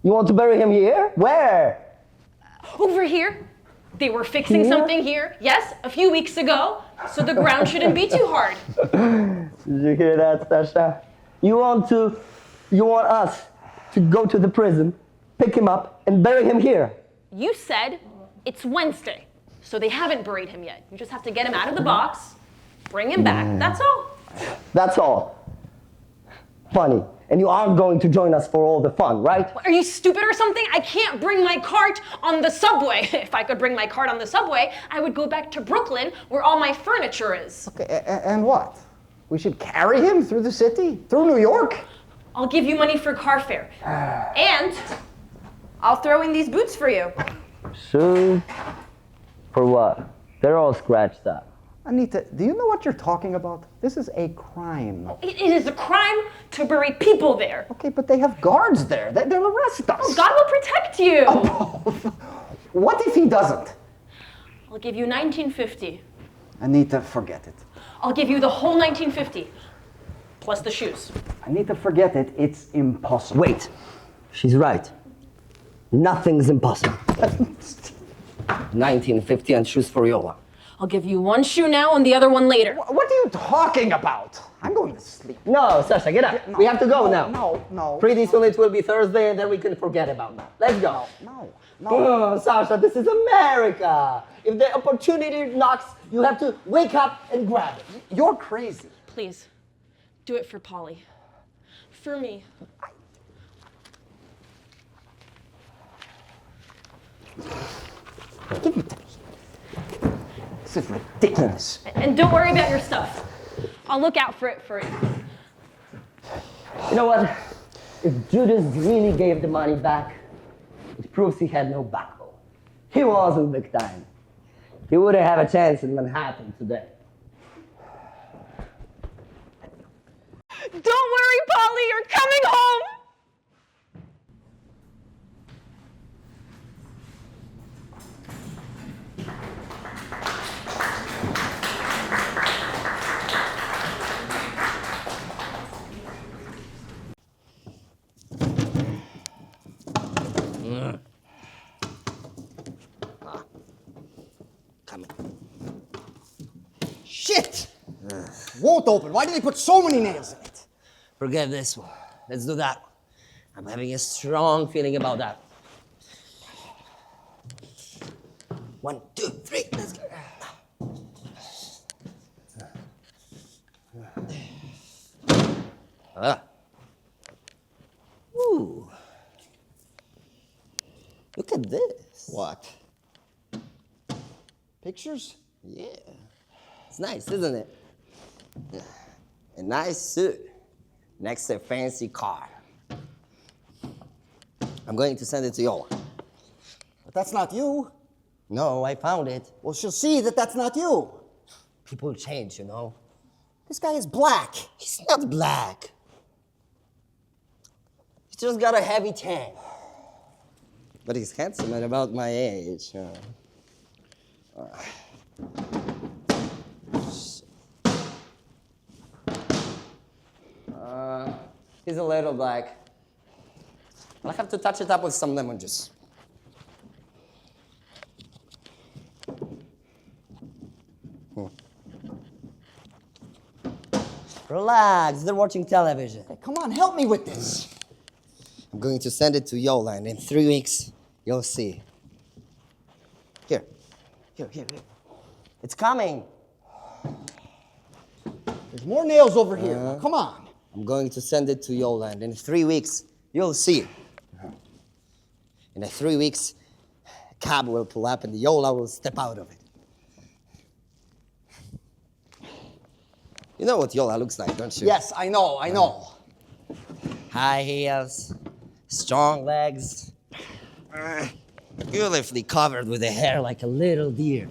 You want to bury him here? Where? Over here. They were fixing Here? something here, yes, a few weeks ago, so the ground shouldn't be too hard. Did you hear that, Sasha? You want us to go to the prison, pick him up, and bury him here? You said it's Wednesday, so they haven't buried him yet. You just have to get him out of the box, bring him back, that's all. That's all. Funny. And you aren't going to join us for all the fun, right? Are you stupid or something? I can't bring my cart on the subway. If I could bring my cart on the subway, I would go back to Brooklyn where all my furniture is. Okay, and what? We should carry him through the city? Through New York? I'll give you money for car fare. And I'll throw in these boots for you. Shoes? For what? They're all scratched up. Anita, do you know what you're talking about? This is a crime. It is a crime to bury people there. Okay, but they have guards there. They'll arrest us. God will protect you. What if he doesn't? I'll give you $19.50. Anita, forget it. I'll give you the whole $19.50. plus the shoes. I need to forget it. It's impossible. Wait, she's right. Nothing's impossible. 1950 and shoes for Yola. I'll give you one shoe now and the other one later. What are you talking about? I'm going to sleep. No, Sasha, get up. No, we have to go now. No. Pretty soon it will be Thursday and then we can forget about that. Let's go. No. Oh, Sasha, this is America. If the opportunity knocks, you have to wake up and grab it. You're crazy. Please, do it for Polly. For me. Give me that. This is ridiculous. And don't worry about your stuff. I'll look out for it for you. You know what? If Judas really gave the money back, it proves he had no backbone. He wasn't big time. He wouldn't have a chance in Manhattan today. Don't worry, Polly, you're coming home! Come Shit! Won't open. Why did they put so many nails in it? Forget this one. Let's do that one. I'm having a strong feeling about that. 1, 2, 3, let's go. Ooh. Look at this. What? Pictures? Yeah. It's nice, isn't it? A nice suit next to a fancy car. I'm going to send it to Yola. But that's not you. No, I found it. Well, she'll see that that's not you. People change, you know. This guy is black. He's not black. He's just got a heavy tan. But he's handsome and about my age. He's a little black. I'll have to touch it up with some lemon juice. Relax, they're watching television. Hey, come on, help me with this. I'm going to send it to Yola, and in 3 weeks, you'll see. Here. It's coming. There's more nails over here. Now, come on. I'm going to send it to Yola, and in 3 weeks, you'll see. In 3 weeks, a cab will pull up, and Yola will step out of it. You know what Yola looks like, don't you? Yes, I know. High heels, strong legs, beautifully covered with hair like a little deer.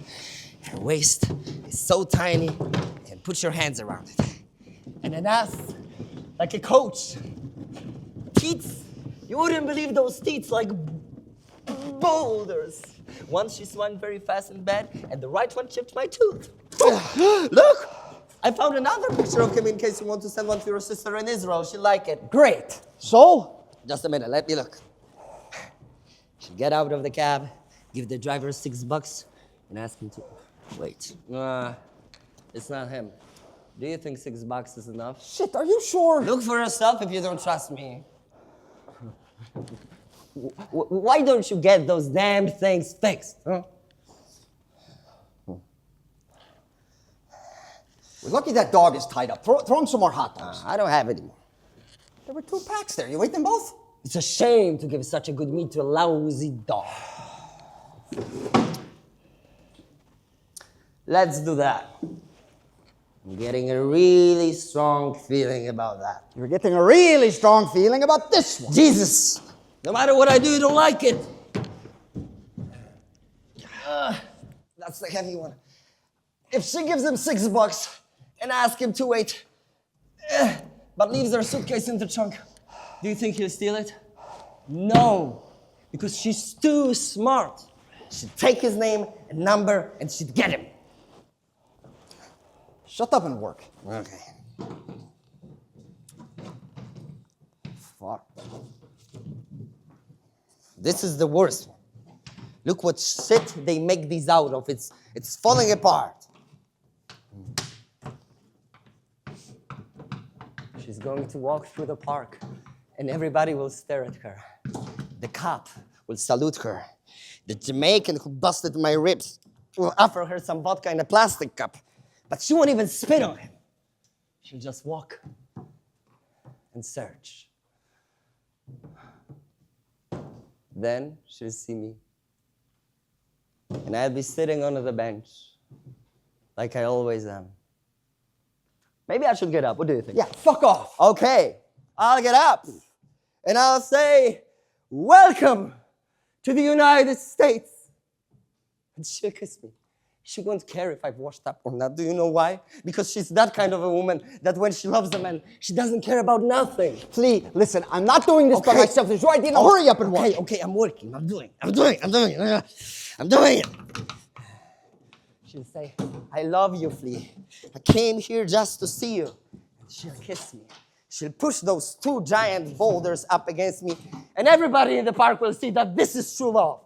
Her waist is so tiny, you can put your hands around it. And an ass like a coach. Teeth, you wouldn't believe those teeth like boulders. Once she swung very fast in bed, and the right one chipped my tooth. Look! I found another picture of him in case you want to send one to your sister in Israel. She'll like it. Great. So? Just a minute, let me look. She'll get out of the cab, give the driver $6, and ask him to... Wait. It's not him. Do you think $6 is enough? Shit, are you sure? Look for yourself if you don't trust me. Why don't you get those damn things fixed, huh? We're lucky that dog is tied up. Throw him some more hot dogs. I don't have any more. There were 2 packs there. You ate them both? It's a shame to give such a good meat to a lousy dog. Let's do that. I'm getting a really strong feeling about that. You're getting a really strong feeling about this one. Jesus! No matter what I do, you don't like it. That's the heavy one. If she gives him $6 and asks him to wait, but leaves her suitcase in the trunk, do you think he'll steal it? No, because she's too smart. She'd take his name and number and she'd get him. Shut up and work. Okay. fuck? This is the worst one. Look what shit they make these out of. It's falling apart. She's going to walk through the park, and everybody will stare at her. The cop will salute her. The Jamaican who busted my ribs will offer her some vodka in a plastic cup, but she won't even spit on him. She'll just walk and search. Then she'll see me, and I'll be sitting under the bench, like I always am. Maybe I should get up. What do you think? Yeah, fuck off. Okay, I'll get up, and I'll say, welcome to the United States. And she'll kiss me. She won't care if I've washed up or not. Do you know why? Because she's that kind of a woman that when she loves a man, she doesn't care about nothing. Flea, listen, I'm not doing this by myself. There's no idea. Now hurry up and watch. Okay, I'm working. I'm doing it. She'll say, I love you, Flea. I came here just to see you. And she'll kiss me. She'll push those 2 giant boulders up against me, and everybody in the park will see that this is true love.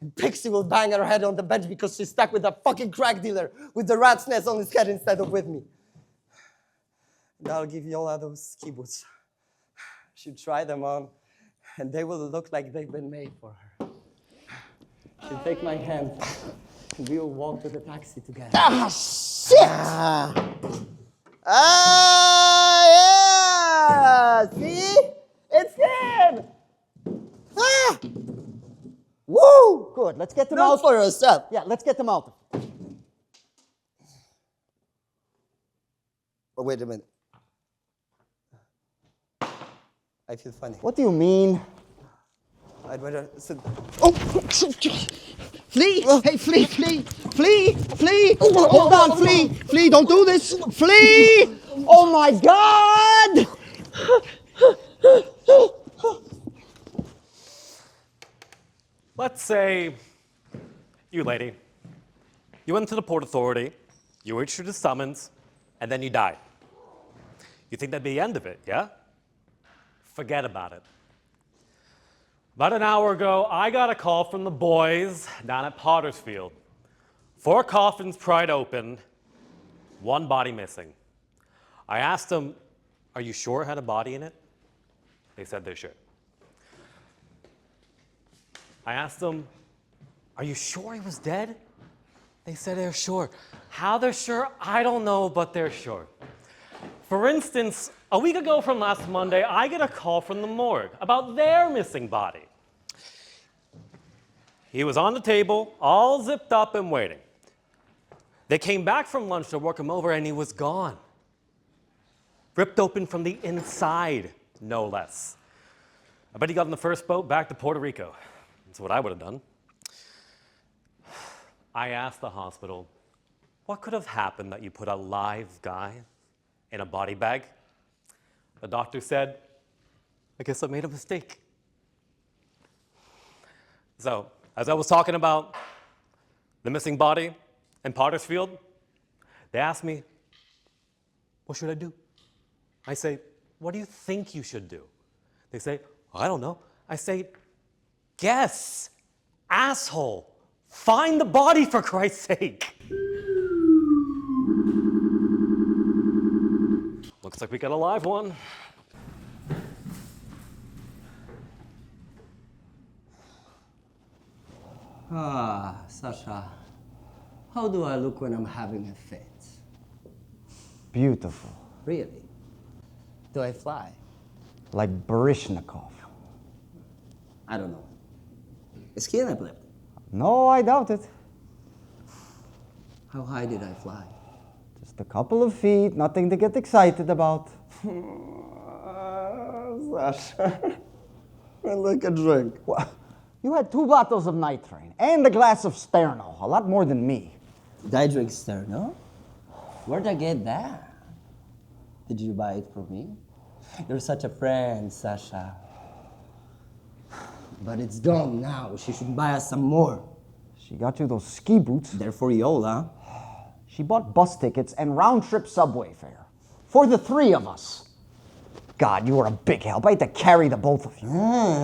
And Pixie will bang her head on the bench because she's stuck with that fucking crack dealer with the rat's nest on his head instead of with me. And I'll give Yola those ski boots. She'll try them on, and they will look like they've been made for her. She'll take my hand, and we will walk to the taxi together. Ah, shit! Yeah! See? It's him! Ah! Woo! Good, let's get them Not out. for yourself. Yeah, let's get them out. Oh, wait a minute. I feel funny. What do you mean? I'd rather sit. Oh! Flea! Hey, Flea! Hold on, Flea, don't do this! Flea! Oh my God! Let's say you, lady, you went to the Port Authority, you issued a summons, and then you died. You think that'd be the end of it, yeah? Forget about it. About an hour ago, I got a call from the boys down at Pottersfield. 4 coffins pried open, 1 body missing. I asked them, are you sure it had a body in it? They said they're sure. I asked them, are you sure he was dead? They said they're sure. How they're sure, I don't know, but they're sure. For instance, a week ago from last Monday, I get a call from the morgue about their missing body. He was on the table, all zipped up and waiting. They came back from lunch to work him over, and he was gone. Ripped open from the inside, no less. I bet he got on the first boat back to Puerto Rico. That's what I would have done. I asked the hospital, what could have happened that you put a live guy in a body bag? The doctor said, I guess I made a mistake. So, as I was talking about the missing body in Pottersfield, they asked me, what should I do? I say, what do you think you should do? They say, I don't know. I say, guess, asshole. Find the body, for Christ's sake. Looks like we got a live one. Ah, Sasha, how do I look when I'm having a fit? Beautiful. Really? Do I fly? Like Baryshnikov. I don't know. Is he an epileptic? No, I doubt it. How high did I fly? Just a couple of feet, nothing to get excited about. Sasha, I'd like a drink. Well, you had 2 bottles of nitrate and a glass of Sterno, a lot more than me. Did I drink Sterno? Where'd I get that? Did you buy it for me? You're such a friend, Sasha. But it's gone now. She should buy us some more. She got you those ski boots. They're for Yola. She bought bus tickets and round-trip subway fare. For the 3 of us. God, you were a big help. I had to carry the both of you.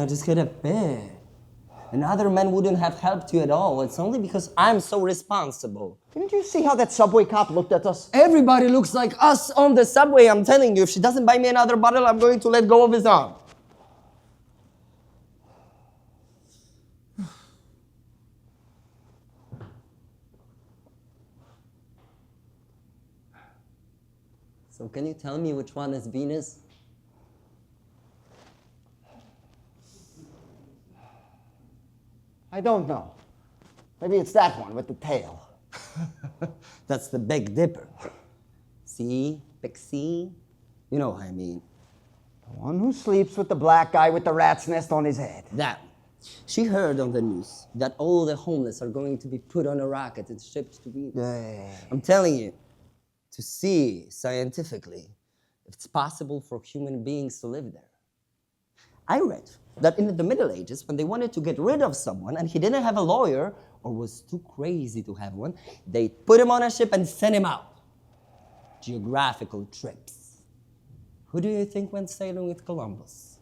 Just get a bit. And other men wouldn't have helped you at all. It's only because I'm so responsible. Didn't you see how that subway cop looked at us? Everybody looks like us on the subway, I'm telling you. If she doesn't buy me another bottle, I'm going to let go of his arm. So can you tell me which one is Venus? I don't know. Maybe it's that one with the tail. That's the Big Dipper. See? Big C? You know what I mean. The one who sleeps with the black guy with the rat's nest on his head. That. She heard on the news that all the homeless are going to be put on a rocket and shipped to Venus. I'm telling you, to see scientifically if it's possible for human beings to live there. I read that in the Middle Ages, when they wanted to get rid of someone and he didn't have a lawyer or was too crazy to have one, they put him on a ship and sent him out. Geographical trips. Who do you think went sailing with Columbus?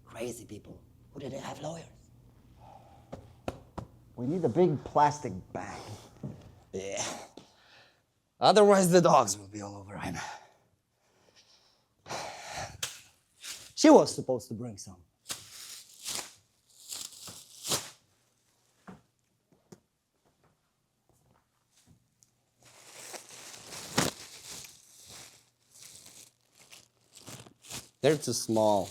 Crazy people who didn't have lawyers. We need a big plastic bag. Yeah. Otherwise, the dogs will be all over him. She was supposed to bring some. They're too small.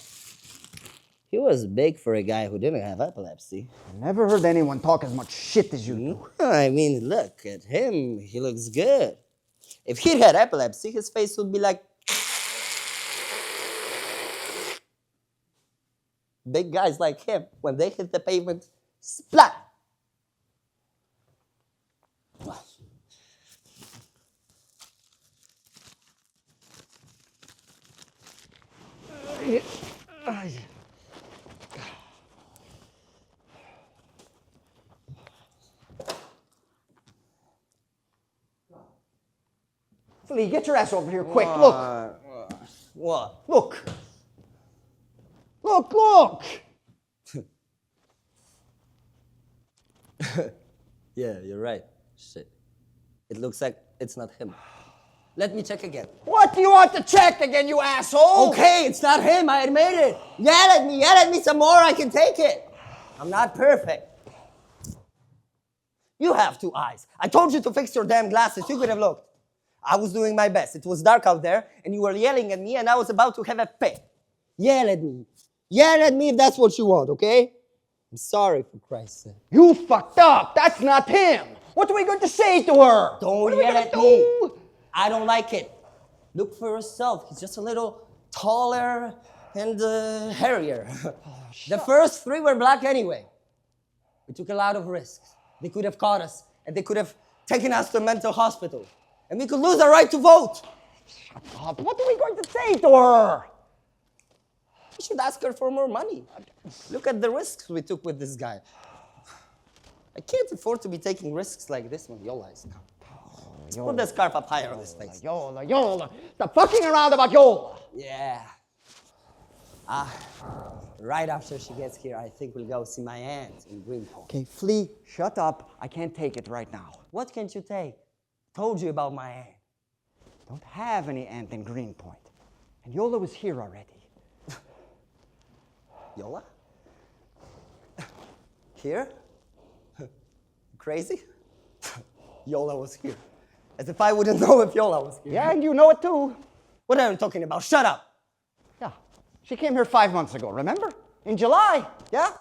He was big for a guy who didn't have epilepsy. I never heard anyone talk as much shit as you do. I mean, look at him. He looks good. If he had epilepsy, his face would be like... Big guys like him, when they hit the pavement, splat! Flea, get your ass over here quick. Look. What? Look. Look, look. Yeah, you're right. Shit. It looks like it's not him. Let me check again. What do you want to check again, you asshole? Okay, it's not him. I admit it. Yell at me some more. I can take it. I'm not perfect. You have two eyes. I told you to fix your damn glasses. You could have looked. I was doing my best. It was dark out there, and you were yelling at me, and I was about to have a fit. Yell at me. Yell at me if that's what you want, okay? I'm sorry, for Christ's sake. You fucked up. That's not him. What are we going to say to her? Don't yell at me. I don't like it. Look for yourself. He's just a little taller and hairier. The first three were black anyway. We took a lot of risks. They could have caught us, and they could have taken us to a mental hospital. And we could lose our right to vote. Shut up. What are we going to say to her? We should ask her for more money. Look at the risks we took with this guy. I can't afford to be taking risks like this when Yola is coming. Let's put the scarf up higher on his face. Yola. Stop fucking around about Yola. Yeah. Right after she gets here, I think we'll go see my aunt in Greenpoint. Okay, Flea, shut up. I can't take it right now. What can't you take? Told you about my aunt. Don't have any aunt in Greenpoint. And Yola was here already. Yola? Here? Crazy? Yola was here. As if I wouldn't know if Yola was here. Yeah, and you know it too. What are you talking about? Shut up! Yeah, she came here 5 months ago, remember? In July, yeah?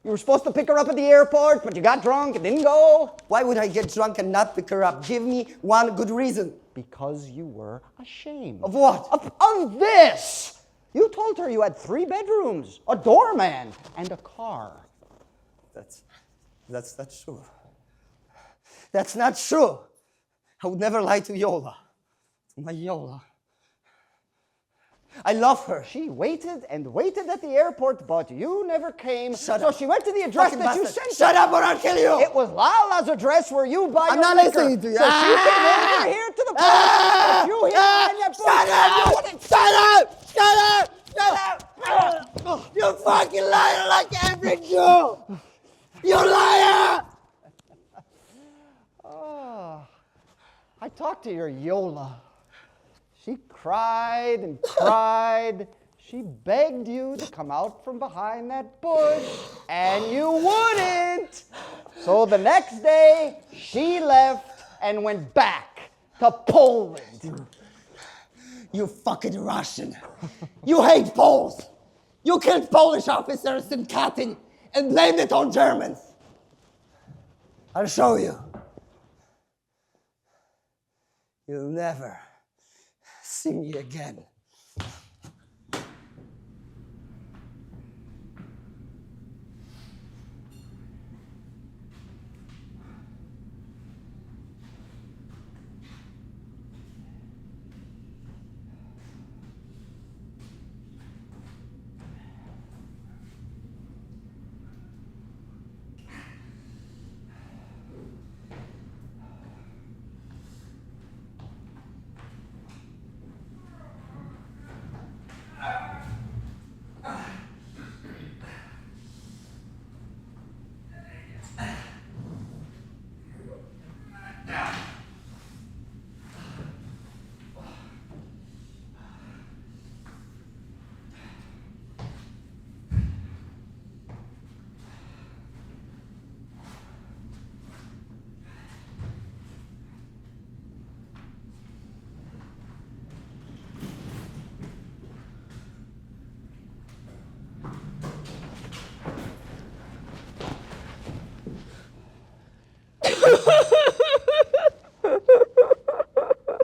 You were supposed to pick her up at the airport, but you got drunk and didn't go. Why would I get drunk and not pick her up? Give me one good reason. Because you were ashamed. Of what? Of this! You told her you had 3 bedrooms, a doorman, and a car. That's not true. That's not true. I would never lie to Yola. To my Yola. I love her. She waited and waited at the airport, but you never came. Shut so up. she went to the address Fucking that you bastard. sent Shut her. up or I'll kill you. It was Lala's address where you buy I'm your not liquor. listening to you. So she came over here to the place, but you here and you Shut up! Shut up! Shut up! Shut up! You fucking liar like every Jew! You liar! Oh, I talked to your Yola. She cried and cried. She begged you to come out from behind that bush, and you wouldn't. So the next day, she left and went back to Poland. You fucking Russian. You hate Poles. You killed Polish officers in Katyn and blamed it on Germans. I'll show you. You'll never see me again.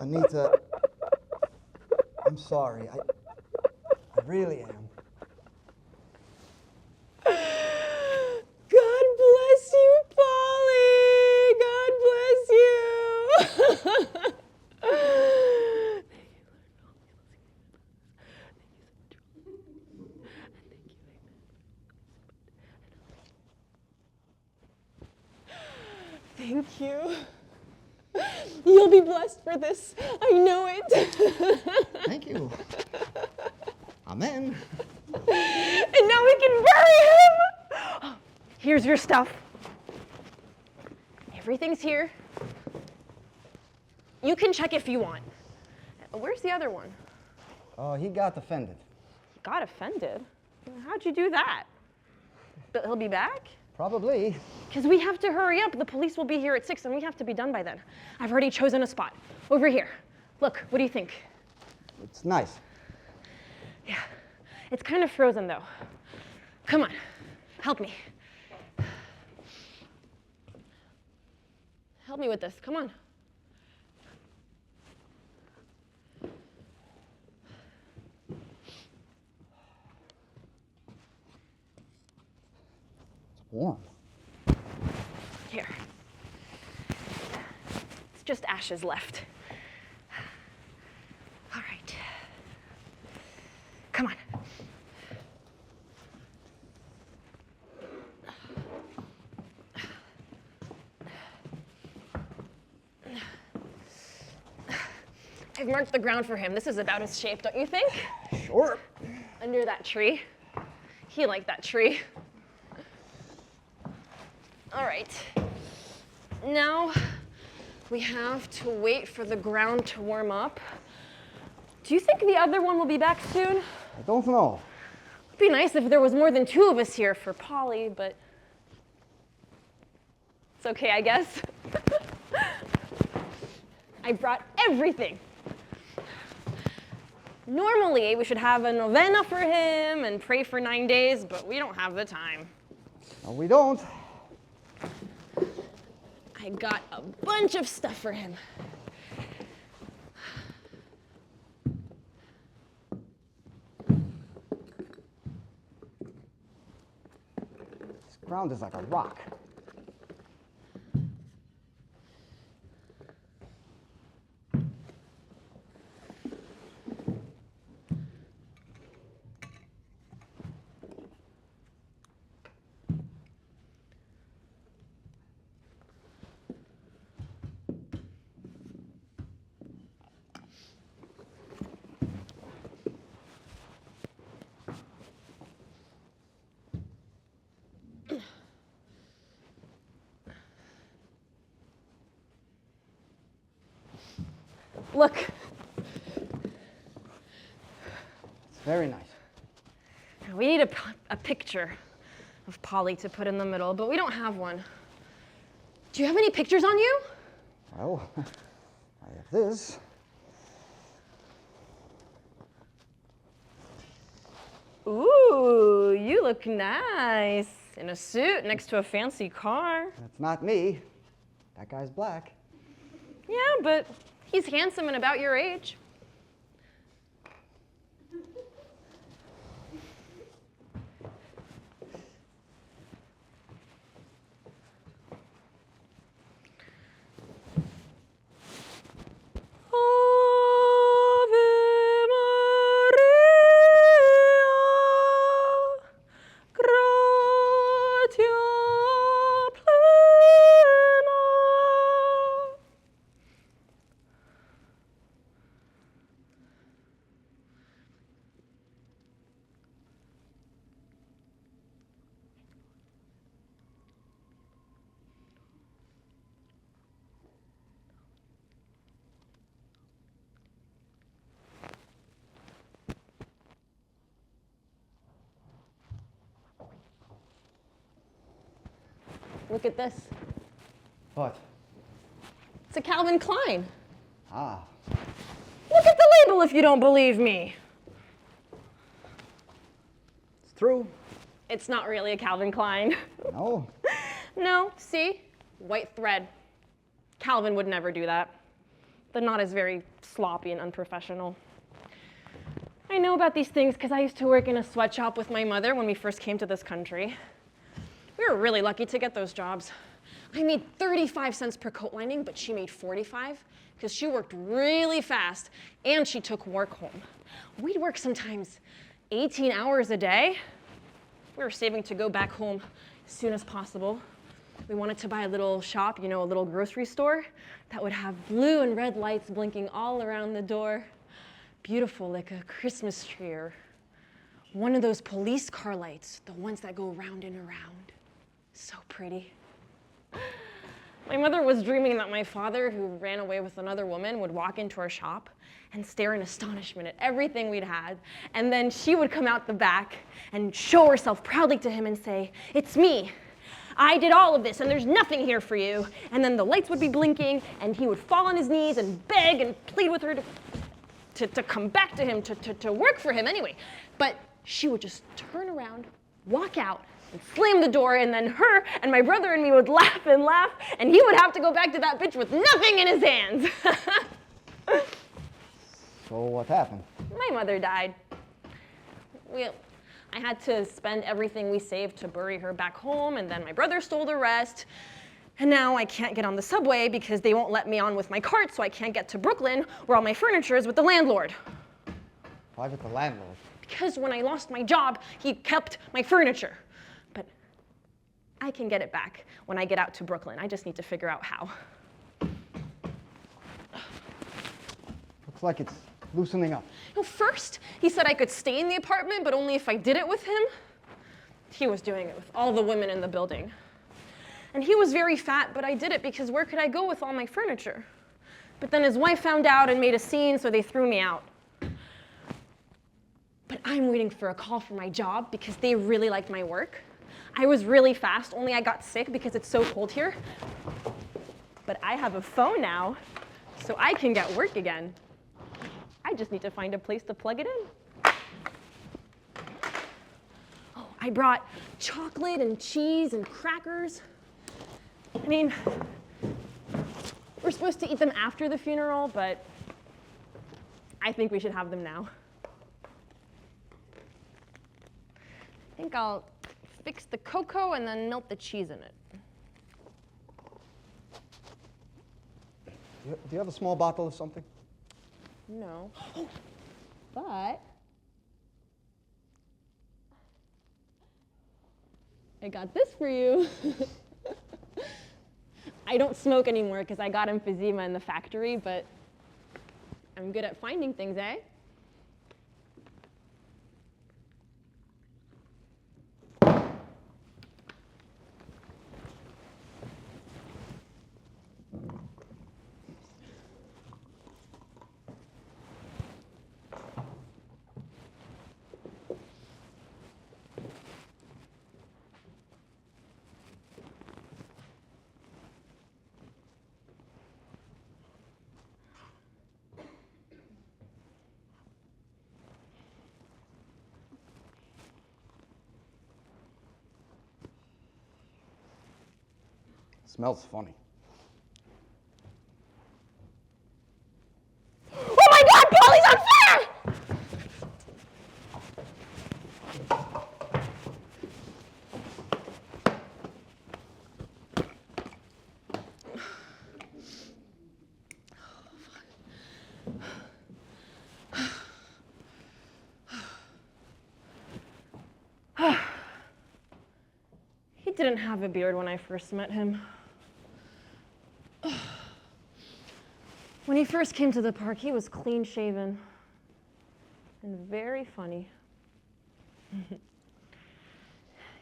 Anita, I'm sorry. I really am. God bless you, Polly. God bless you. Thank you. You'll be blessed for this. I know it. Thank you. Amen. And now we can bury him. Here's your stuff. Everything's here. You can check if you want. Where's the other one? Oh, he got offended. Got offended? How'd you do that? But he'll be back? Probably. Because we have to hurry up. The police will be here at 6 and we have to be done by then. I've already chosen a spot. Over here. Look, what do you think? It's nice. Yeah, it's kind of frozen though. Come on, help me. Help me with this, come on. It's warm. Here. It's just ashes left. All right. Come on. I've marked the ground for him. This is about his shape, don't you think? Sure. Under that tree. He liked that tree. All right. Now we have to wait for the ground to warm up. Do you think the other one will be back soon? I don't know. It'd be nice if there was more than 2 of us here for Polly, but it's okay, I guess. I brought everything. Normally, we should have a novena for him and pray for 9 days, but we don't have the time. No, we don't. I got a bunch of stuff for him. This ground is like a rock. Look. It's very nice. We need a picture of Polly to put in the middle, but we don't have one. Do you have any pictures on you? Well, I have this. Ooh, you look nice. In a suit next to a fancy car. That's not me. That guy's black. Yeah, but he's handsome and about your age. Look at this. What? It's a Calvin Klein. Ah. Look at the label if you don't believe me. It's true. It's not really a Calvin Klein. No. No, see? White thread. Calvin would never do that. The knot is very sloppy and unprofessional. I know about these things because I used to work in a sweatshop with my mother when we first came to this country. We were really lucky to get those jobs. I made 35 cents per coat lining, but she made 45 because she worked really fast and she took work home. We'd work sometimes 18 hours a day. We were saving to go back home as soon as possible. We wanted to buy a little shop, you know, a little grocery store that would have blue and red lights blinking all around the door. Beautiful, like a Christmas tree or one of those police car lights, the ones that go round and around. So pretty. My mother was dreaming that my father, who ran away with another woman, would walk into our shop and stare in astonishment at everything we'd had. And then she would come out the back and show herself proudly to him and say, "It's me. I did all of this and there's nothing here for you." And then the lights would be blinking and he would fall on his knees and beg and plead with her to come back to him, to work for him anyway. But she would just turn around, walk out, and slam the door, and then her and my brother and me would laugh and laugh, and he would have to go back to that bitch with nothing in his hands. So what happened? My mother died. I had to spend everything we saved to bury her back home, and then my brother stole the rest. And now I can't get on the subway because they won't let me on with my cart, so I can't get to Brooklyn, where all my furniture is with the landlord. Why with the landlord? Because when I lost my job, he kept my furniture. But I can get it back when I get out to Brooklyn. I just need to figure out how. Looks like it's loosening up. No, first, he said I could stay in the apartment, but only if I did it with him. He was doing it with all the women in the building. And he was very fat, but I did it because where could I go with all my furniture? But then his wife found out and made a scene, so they threw me out. But I'm waiting for a call from my job because they really liked my work. I was really fast, only I got sick because it's so cold here. But I have a phone now, so I can get work again. I just need to find a place to plug it in. Oh, I brought chocolate and cheese and crackers. I mean, we're supposed to eat them after the funeral, but I think we should have them now. I think I'll fix the cocoa and then melt the cheese in it. Do you have a small bottle of something? No. But I got this for you. I don't smoke anymore because I got emphysema in the factory, but I'm good at finding things, eh? Smells funny. Oh my God, Polly's on fire! He didn't have a beard when I first met him. When he first came to the park, he was clean shaven and very funny.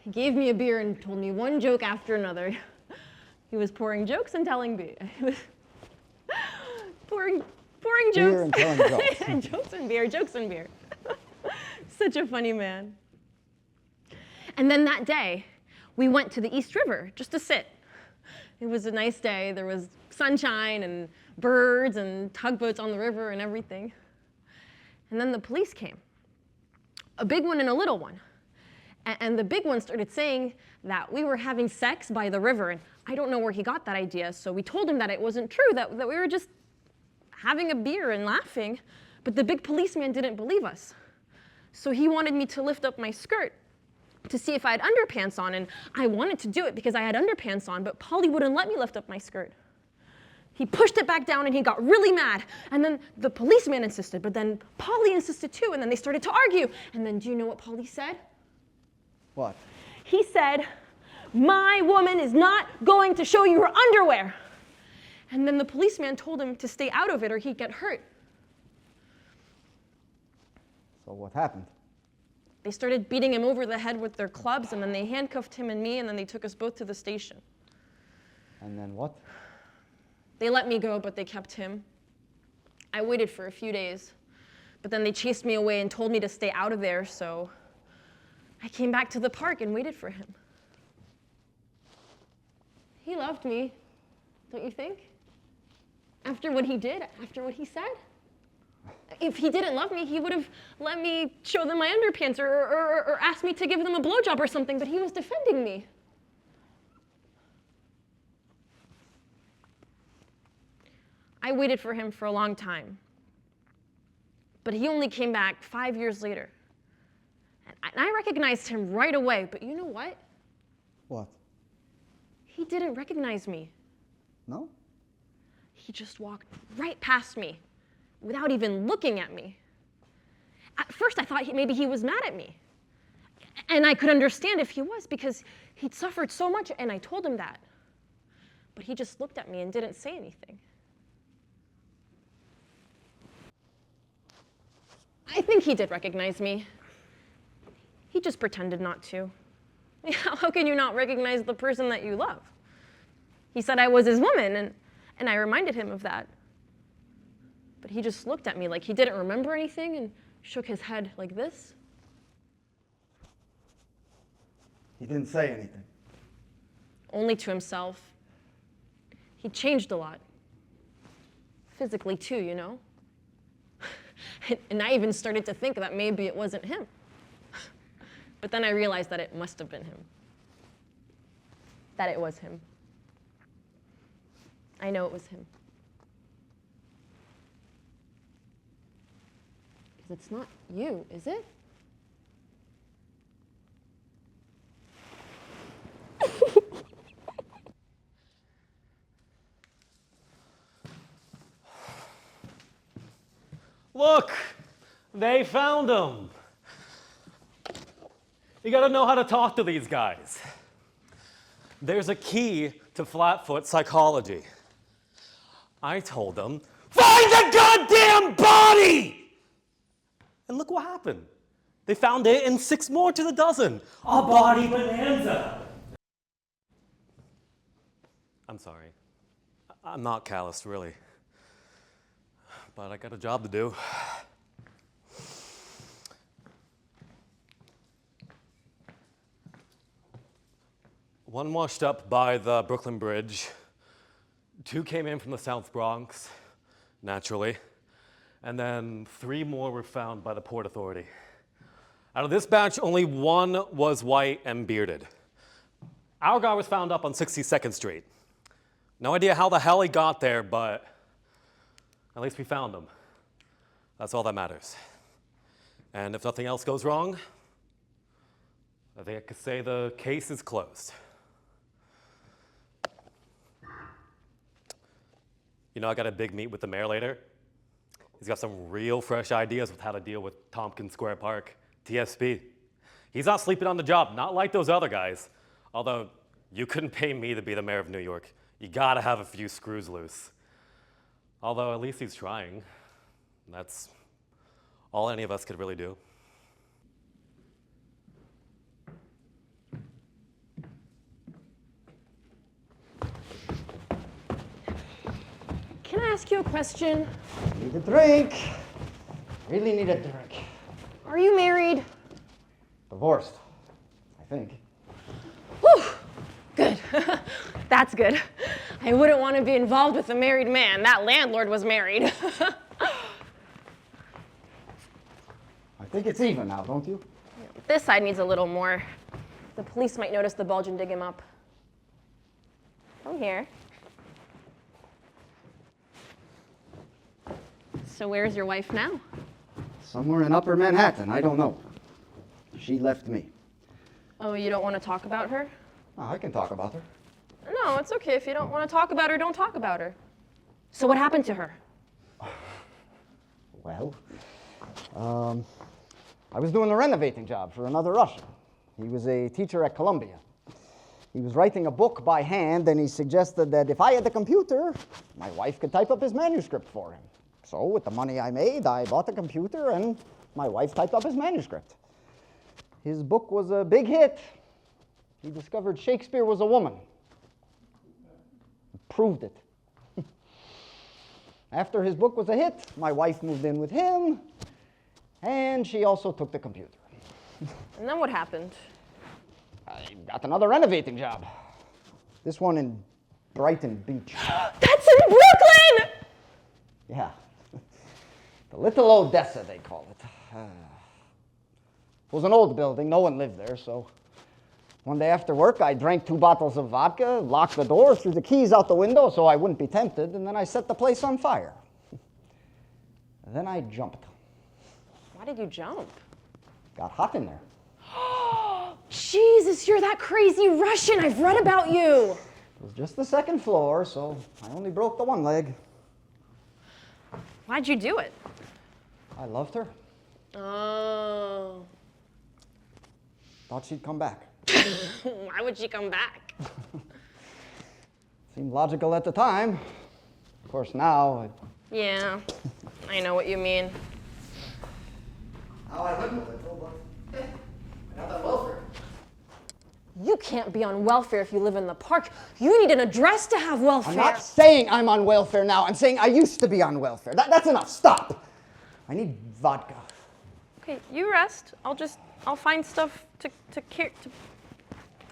He gave me a beer and told me one joke after another. He was pouring jokes and telling me. He was pouring jokes. Beer and telling jokes. And jokes and beer. Such a funny man. And then that day, we went to the East River just to sit. It was a nice day. There was sunshine and birds and tugboats on the river and everything. And then the police came, a big one and a little one. And the big one started saying that we were having sex by the river. And I don't know where he got that idea, so we told him that it wasn't true, that we were just having a beer and laughing. But the big policeman didn't believe us. So he wanted me to lift up my skirt to see if I had underpants on, and I wanted to do it because I had underpants on, but Polly wouldn't let me lift up my skirt. He pushed it back down and he got really mad, and then the policeman insisted, but then Polly insisted too, and then they started to argue. And then do you know what Polly said? What? He said, "My woman is not going to show you her underwear." And then the policeman told him to stay out of it or he'd get hurt. So what happened? They started beating him over the head with their clubs, and then they handcuffed him and me, and then they took us both to the station. And then what? They let me go, but they kept him. I waited for a few days, but then they chased me away and told me to stay out of there, so I came back to the park and waited for him. He loved me, don't you think? After what he did, after what he said? If he didn't love me, he would have let me show them my underpants or asked me to give them a blowjob or something, but he was defending me. I waited for him for a long time, but he only came back 5 years later. And I recognized him right away, but you know what? What? He didn't recognize me. No? He just walked right past me without even looking at me. At first, I thought maybe he was mad at me. And I could understand if he was, because he'd suffered so much, and I told him that. But he just looked at me and didn't say anything. I think he did recognize me. He just pretended not to. How can you not recognize the person that you love? He said I was his woman, and I reminded him of that. But he just looked at me like he didn't remember anything and shook his head like this. He didn't say anything. Only to himself. He changed a lot. Physically too, you know? And I even started to think that maybe it wasn't him. But then I realized that it must have been him. That it was him. I know it was him. Because it's not you, is it? Look, they found him. You gotta know how to talk to these guys. There's a key to flatfoot psychology. I told them, find the goddamn body! And look what happened. They found it and 6 more to the dozen. A body bonanza. I'm sorry. I'm not callous, really. But I got a job to do. One washed up by the Brooklyn Bridge. 2 came in from the South Bronx, naturally. And then 3 more were found by the Port Authority. Out of this batch, only 1 was white and bearded. Our guy was found up on 62nd Street. No idea how the hell he got there, but at least we found him. That's all that matters. And if nothing else goes wrong, I think I could say the case is closed. You know, I got a big meet with the mayor later. He's got some real fresh ideas with how to deal with Tompkins Square Park, TSP. He's not sleeping on the job, not like those other guys. Although, you couldn't pay me to be the mayor of New York. You gotta have a few screws loose. Although, at least he's trying. That's all any of us could really do. Can I ask you a question? Need a drink. Really need a drink. Are you married? Divorced, I think. Whew, good. That's good. I wouldn't want to be involved with a married man. That landlord was married. I think it's even now, don't you? This side needs a little more. The police might notice the bulge and dig him up. Come here. So where's your wife now? Somewhere in Upper Manhattan, I don't know. She left me. Oh, you don't want to talk about her? Oh, I can talk about her. No, it's okay. If you don't want to talk about her, don't talk about her. So what happened to her? Well, I was doing a renovating job for another Russian. He was a teacher at Columbia. He was writing a book by hand, and he suggested that if I had the computer, my wife could type up his manuscript for him. So with the money I made, I bought the computer, and my wife typed up his manuscript. His book was a big hit. He discovered Shakespeare was a woman. He proved it. After his book was a hit, my wife moved in with him, and she also took the computer. And then what happened? I got another renovating job. This one in Brighton Beach. That's in Brooklyn! Yeah. The Little Odessa, they call it. It was an old building. No one lived there, so one day after work, I drank 2 bottles of vodka, locked the door, threw the keys out the window so I wouldn't be tempted, and then I set the place on fire. And then I jumped. Why did you jump? Got hot in there. Jesus, you're that crazy Russian. I've read about you. It was just the 2nd floor, so I only broke the one leg. Why'd you do it? I loved her. Oh. Thought she'd come back. Why would she come back? Seemed logical at the time. Of course, now. Yeah, I know what you mean. Now I live a little, but I'm not on welfare. You can't be on welfare if you live in the park. You need an address to have welfare. I'm not saying I'm on welfare now. I'm saying I used to be on welfare. That's enough. Stop. I need vodka. Okay, you rest. I'll find stuff to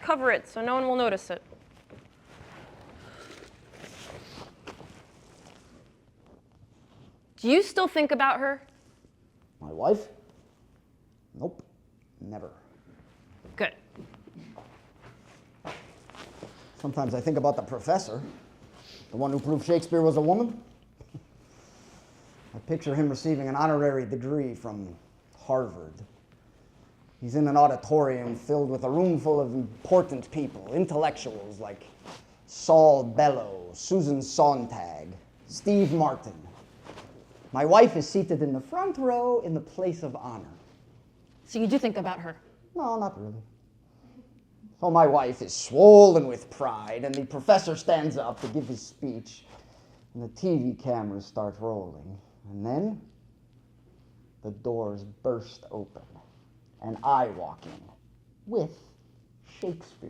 cover it so no one will notice it. Do you still think about her? My wife? Nope. Never. Good. Sometimes I think about the professor, the one who proved Shakespeare was a woman. I picture him receiving an honorary degree from Harvard. He's in an auditorium filled with a room full of important people, intellectuals like Saul Bellow, Susan Sontag, Steve Martin. My wife is seated in the front row in the place of honor. So you do think about her? No, not really. So my wife is swollen with pride, and the professor stands up to give his speech, and the TV cameras start rolling. And then the doors burst open, and I walk in with Shakespeare.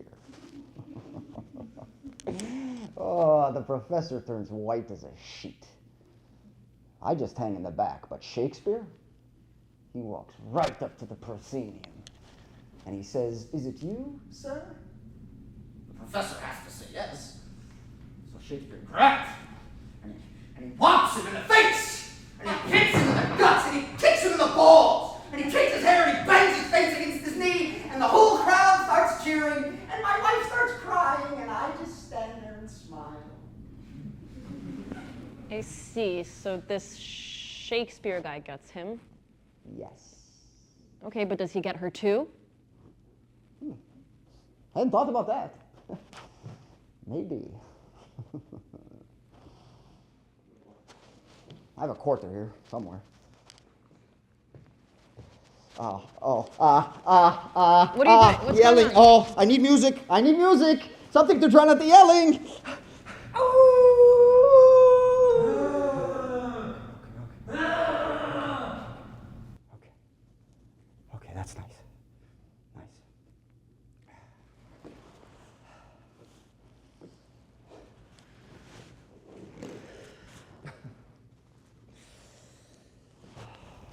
Oh, the professor turns white as a sheet. I just hang in the back, but Shakespeare, he walks right up to the proscenium, and he says, "Is it you, sir?" The professor has to say yes. So Shakespeare grabs him, and he whops him in the face, and he kicks him in the guts, and he kicks him in the balls, and he takes his hair, and he bangs his face against his knee, and the whole crowd starts cheering, and my wife starts crying, and I just stand there and smile. I see. So this Shakespeare guy gets him. Yes. Okay, but does he get her too? I hadn't thought about that. Maybe. I have a quarter here somewhere. What are you doing? What's yelling. going on? Oh, I need music. I need music. Something to drown out the yelling. Okay, that's nice. Nice.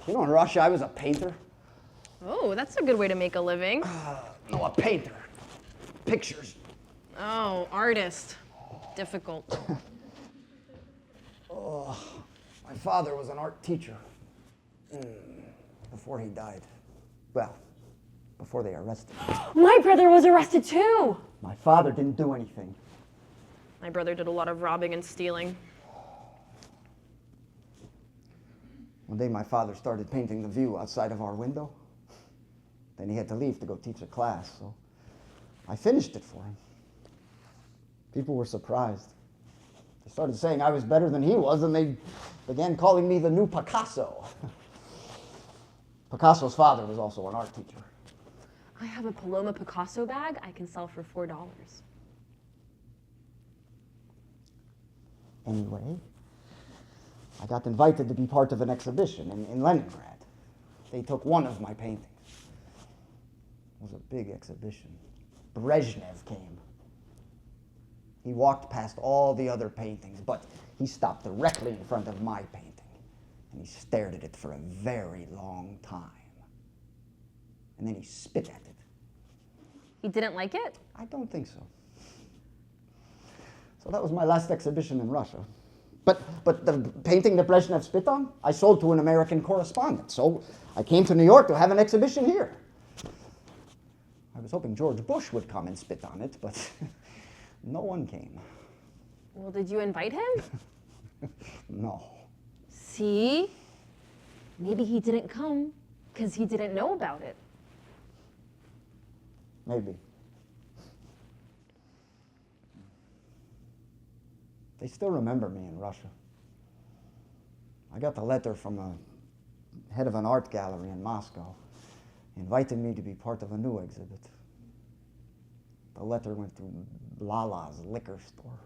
You know, in Russia, I was a painter. Oh, that's a good way to make a living. No, a painter. Pictures. Oh, artist. Difficult. My father was an art teacher. Before he died. Well, before they arrested him. My brother was arrested too. My father didn't do anything. My brother did a lot of robbing and stealing. One day my father started painting the view outside of our window. Then he had to leave to go teach a class, so I finished it for him. People were surprised. They started saying I was better than he was, and they began calling me the new Picasso. Picasso's father was also an art teacher. I have a Paloma Picasso bag I can sell for $4. Anyway, I got invited to be part of an exhibition in Leningrad. They took one of my paintings. It was a big exhibition. Brezhnev came. He walked past all the other paintings, but he stopped directly in front of my painting, and he stared at it for a very long time. And then he spit at it. He didn't like it? I don't think so. So that was my last exhibition in Russia. But the painting that Brezhnev spit on, I sold to an American correspondent. So I came to New York to have an exhibition here. I was hoping George Bush would come and spit on it, but no one came. Well, did you invite him? No. See? Maybe he didn't come because he didn't know about it. Maybe. They still remember me in Russia. I got the letter from a head of an art gallery in Moscow, inviting me to be part of a new exhibit. The letter went to Lala's liquor store.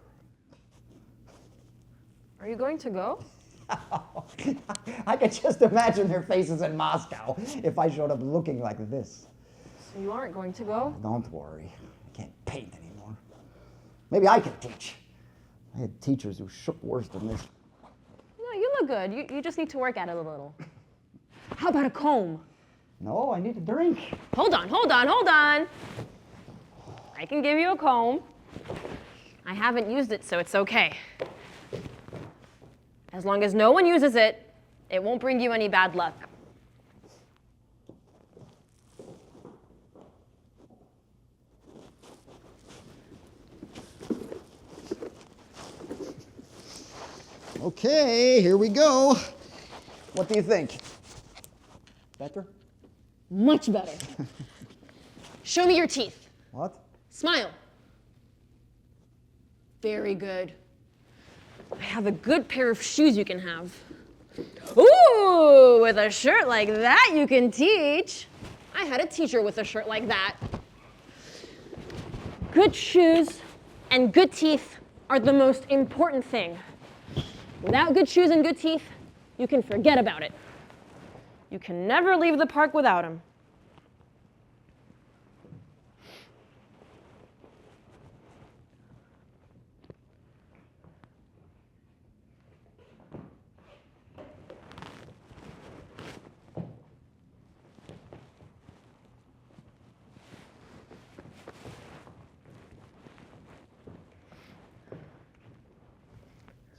Are you going to go? I could just imagine their faces in Moscow if I showed up looking like this. So you aren't going to go? Don't worry. I can't paint anymore. Maybe I can teach. I had teachers who shook worse than this. No, you look good. You just need to work at it a little. How about a comb? No, I need a drink. Hold on. I can give you a comb. I haven't used it, so it's okay. As long as no one uses it, it won't bring you any bad luck. Okay, here we go. What do you think? Better? Much better. Show me your teeth. What? Smile. Very good. I have a good pair of shoes you can have. Ooh, with a shirt like that you can teach. I had a teacher with a shirt like that. Good shoes and good teeth are the most important thing. Without good shoes and good teeth, you can forget about it. You can never leave the park without them.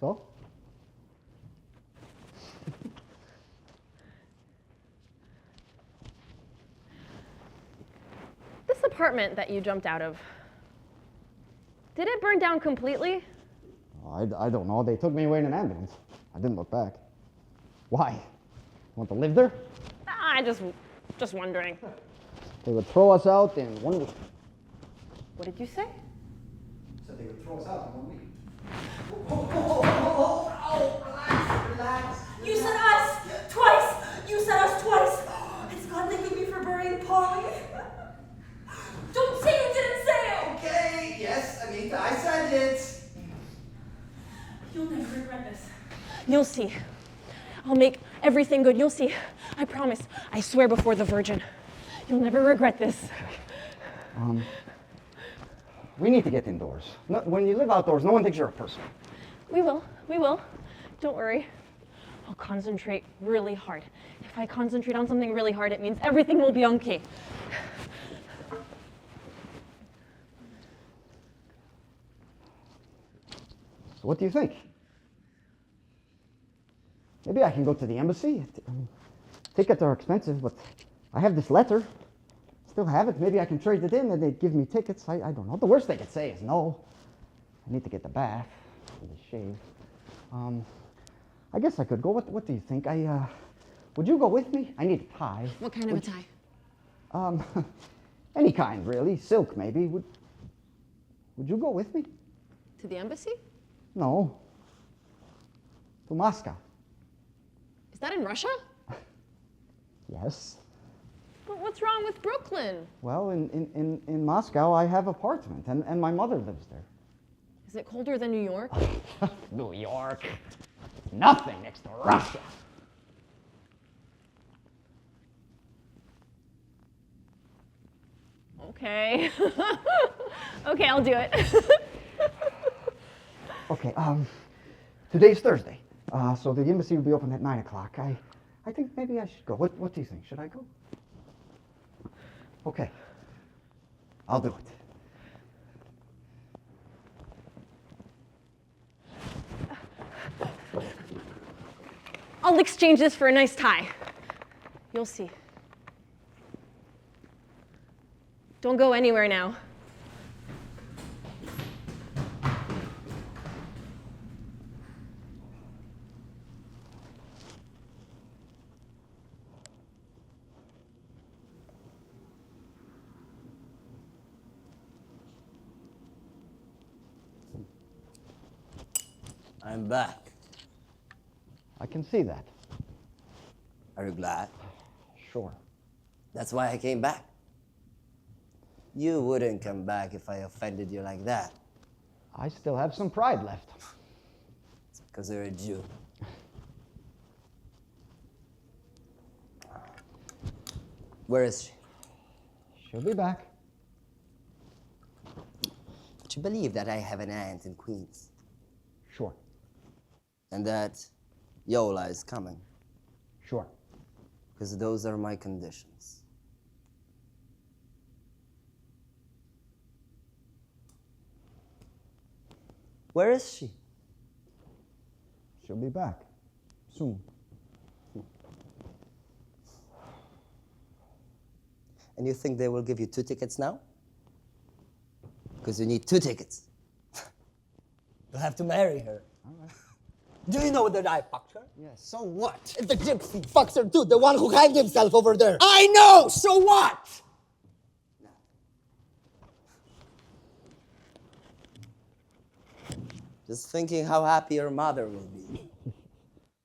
So? This apartment that you jumped out of, did it burn down completely? I don't know. They took me away in an ambulance. I didn't look back. Why? Want to live there? I just wondering. They would throw us out in 1 week. What did you say? Said they would throw us out in 1 week. Relax. You said us twice. You said us twice. It's God thanking me for burying Polly. Don't say you didn't say it. Okay, yes, Anita, I said it. You'll never regret this. You'll see. I'll make everything good. You'll see. I promise. I swear before the Virgin. You'll never regret this. We need to get indoors. No, when you live outdoors, no one thinks you're a person. We will. We will. Don't worry. I'll concentrate really hard. If I concentrate on something really hard, it means everything will be okay. So what do you think? Maybe I can go to the embassy. Tickets are expensive, but I have this letter. Still have it. Maybe I can trade it in and they'd give me tickets. I don't know. The worst they could say is no. I need to get the bath and the shave. I guess I could go. What do you think? Would you go with me? I need a tie. What kind of a tie? Any kind, really. Silk, maybe. Would you go with me? To the embassy? No. To Moscow. Is that in Russia? Yes. But what's wrong with Brooklyn? Well, in Moscow, I have an apartment, and my mother lives there. Is it colder than New York? New York. Nothing next to Russia. Okay. Okay, I'll do it. Okay, today's Thursday, so the embassy will be open at 9 o'clock. I think maybe I should go. What do you think? Should I go? Okay. I'll do it. I'll exchange this for a nice tie. You'll see. Don't go anywhere now. I'm back. I can see that. Are you glad? Sure. That's why I came back. You wouldn't come back if I offended you like that. I still have some pride left. It's because you're a Jew. Where is she? She'll be back. But you believe that I have an aunt in Queens? Sure. And that Yola is coming? Sure. Because those are my conditions. Where is she? She'll be back. Soon. And you think they will give you 2 tickets now? Because you need 2 tickets. You'll have to marry her. All right. Do you know that I fucked her? Yes. So what? The gypsy fucks her too, the one who hanged himself over there. I know! So what? Just thinking how happy your mother will be.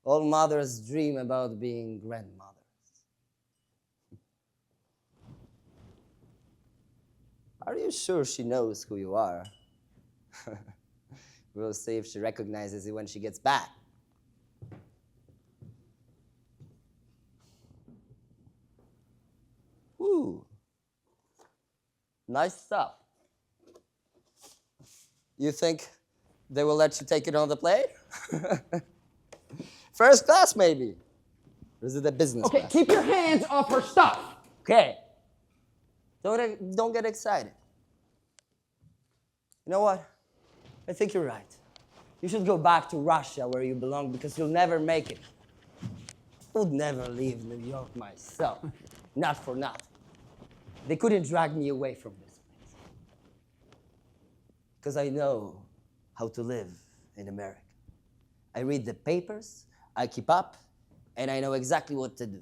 All mothers dream about being grandmothers. Are you sure she knows who you are? We'll see if she recognizes you when she gets back. Ooh. Nice stuff. You think they will let you take it on the plane? First class, maybe. Or is it a business Okay, class? keep your hands off her stuff. Okay. Don't get excited. You know what? I think you're right. You should go back to Russia where you belong because you'll never make it. I would never leave New York myself. Not for nothing. They couldn't drag me away from this place. Because I know how to live in America. I read the papers, I keep up, and I know exactly what to do.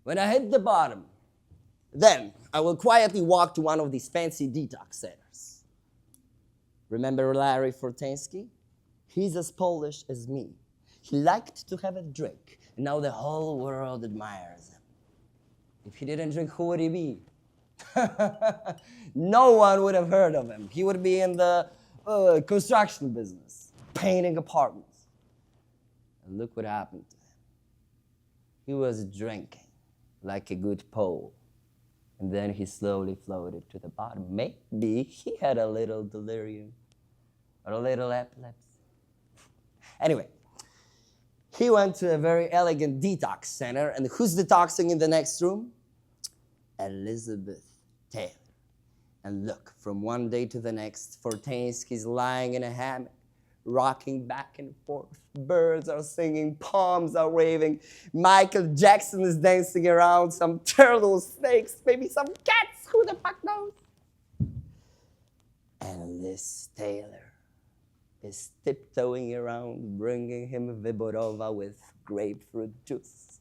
When I hit the bottom, then I will quietly walk to one of these fancy detox centers. Remember Larry Fortansky? He's as Polish as me. He liked to have a drink, and now the whole world admires him. If he didn't drink, who would he be? No one would have heard of him. He would be in the construction business, painting apartments. And look what happened to him. He was drinking like a good Pole. And then he slowly floated to the bottom. Maybe he had a little delirium or a little epilepsy. Anyway, he went to a very elegant detox center, and who's detoxing in the next room? Elizabeth Taylor. And look, from one day to the next, Fortansky's lying in a hammock, rocking back and forth. Birds are singing, palms are waving. Michael Jackson is dancing around, some turtle snakes, maybe some cats, who the fuck knows? And Liz Taylor is tiptoeing around, bringing him Vyborova with grapefruit juice.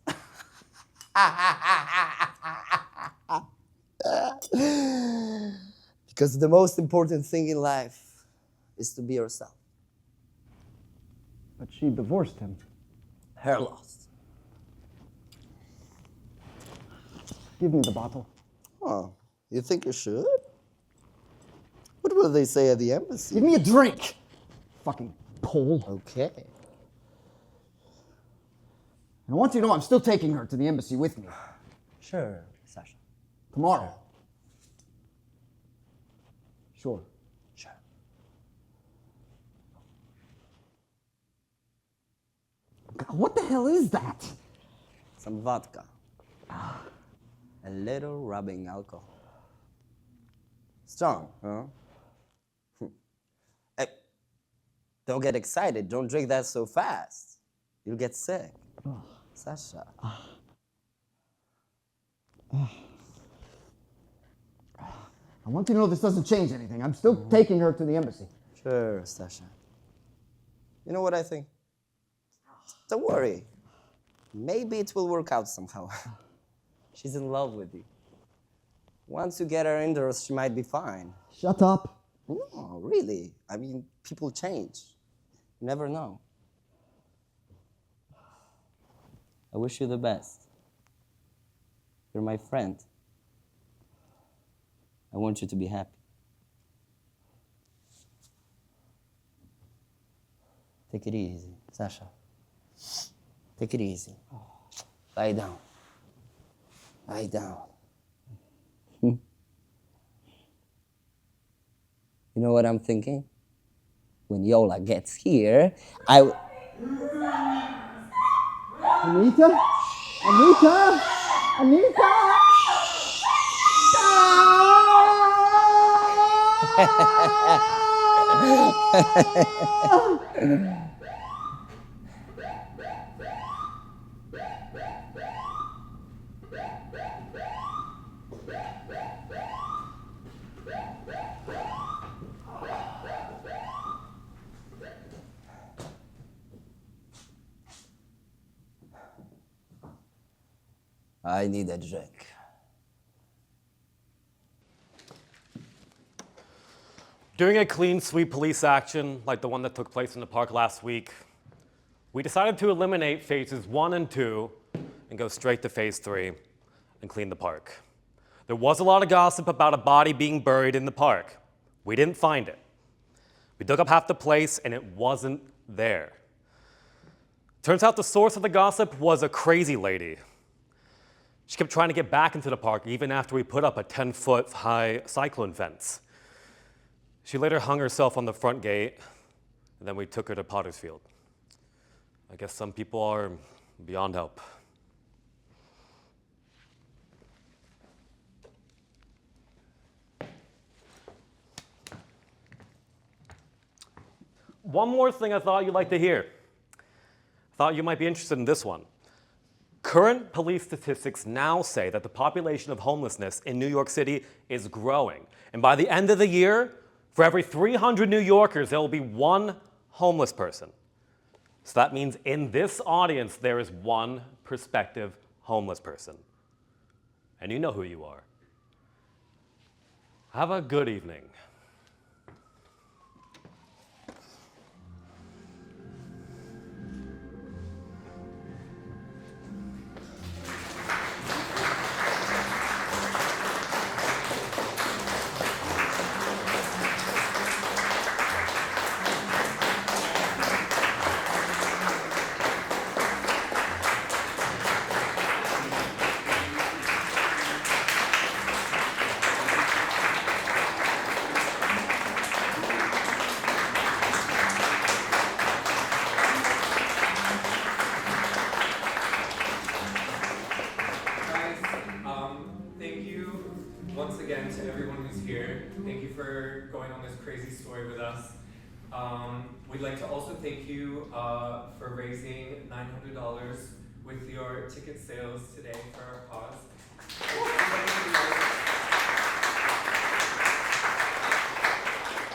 Because the most important thing in life is to be yourself. But she divorced him. Her loss. Give me the bottle. Oh, you think you should? What will they say at the embassy? Give me a drink! Fucking Pole. Okay. And I want you to know I'm still taking her to the embassy with me. Sure, Sasha. Tomorrow. Sure. Sure. God, what the hell is that? Some vodka. A little rubbing alcohol. Strong, huh? Hey, don't get excited. Don't drink that so fast. You'll get sick. Sasha. I want you to know this doesn't change anything. I'm still taking her to the embassy. Sure, Sasha. You know what I think? Don't worry. Maybe it will work out somehow. She's in love with you. Once you get her indoors, she might be fine. Shut up. No, really. I mean, people change. You never know. I wish you the best. You're my friend. I want you to be happy. Take it easy, Sasha. Take it easy. Lie down. Lie down. You know what I'm thinking? When Yola gets here, Anita? Anita? Anita? I need a drink. During a clean sweep police action like the one that took place in the park last week, we decided to eliminate phases 1 and 2 and go straight to phase 3 and clean the park. There was a lot of gossip about a body being buried in the park. We didn't find it. We dug up half the place and it wasn't there. Turns out the source of the gossip was a crazy lady. She kept trying to get back into the park even after we put up a 10-foot high cyclone fence. She later hung herself on the front gate, and then we took her to Pottersfield. I guess some people are beyond help. One more thing I thought you'd like to hear. I thought you might be interested in this one. Current police statistics now say that the population of homelessness in New York City is growing. And by the end of the year, for every 300 New Yorkers, there will be one homeless person. So that means in this audience, there is one prospective homeless person. And you know who you are. Have a good evening. To everyone who's here. Thank you for going on this crazy story with us. We'd like to also thank you for raising $900 with your ticket sales today for our cause.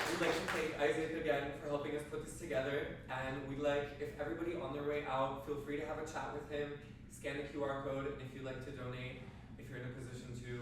We'd like to thank Isaac again for helping us put this together, and we'd like, if everybody on their way out, feel free to have a chat with him, scan the QR code, and if you'd like to donate, if you're in a position to,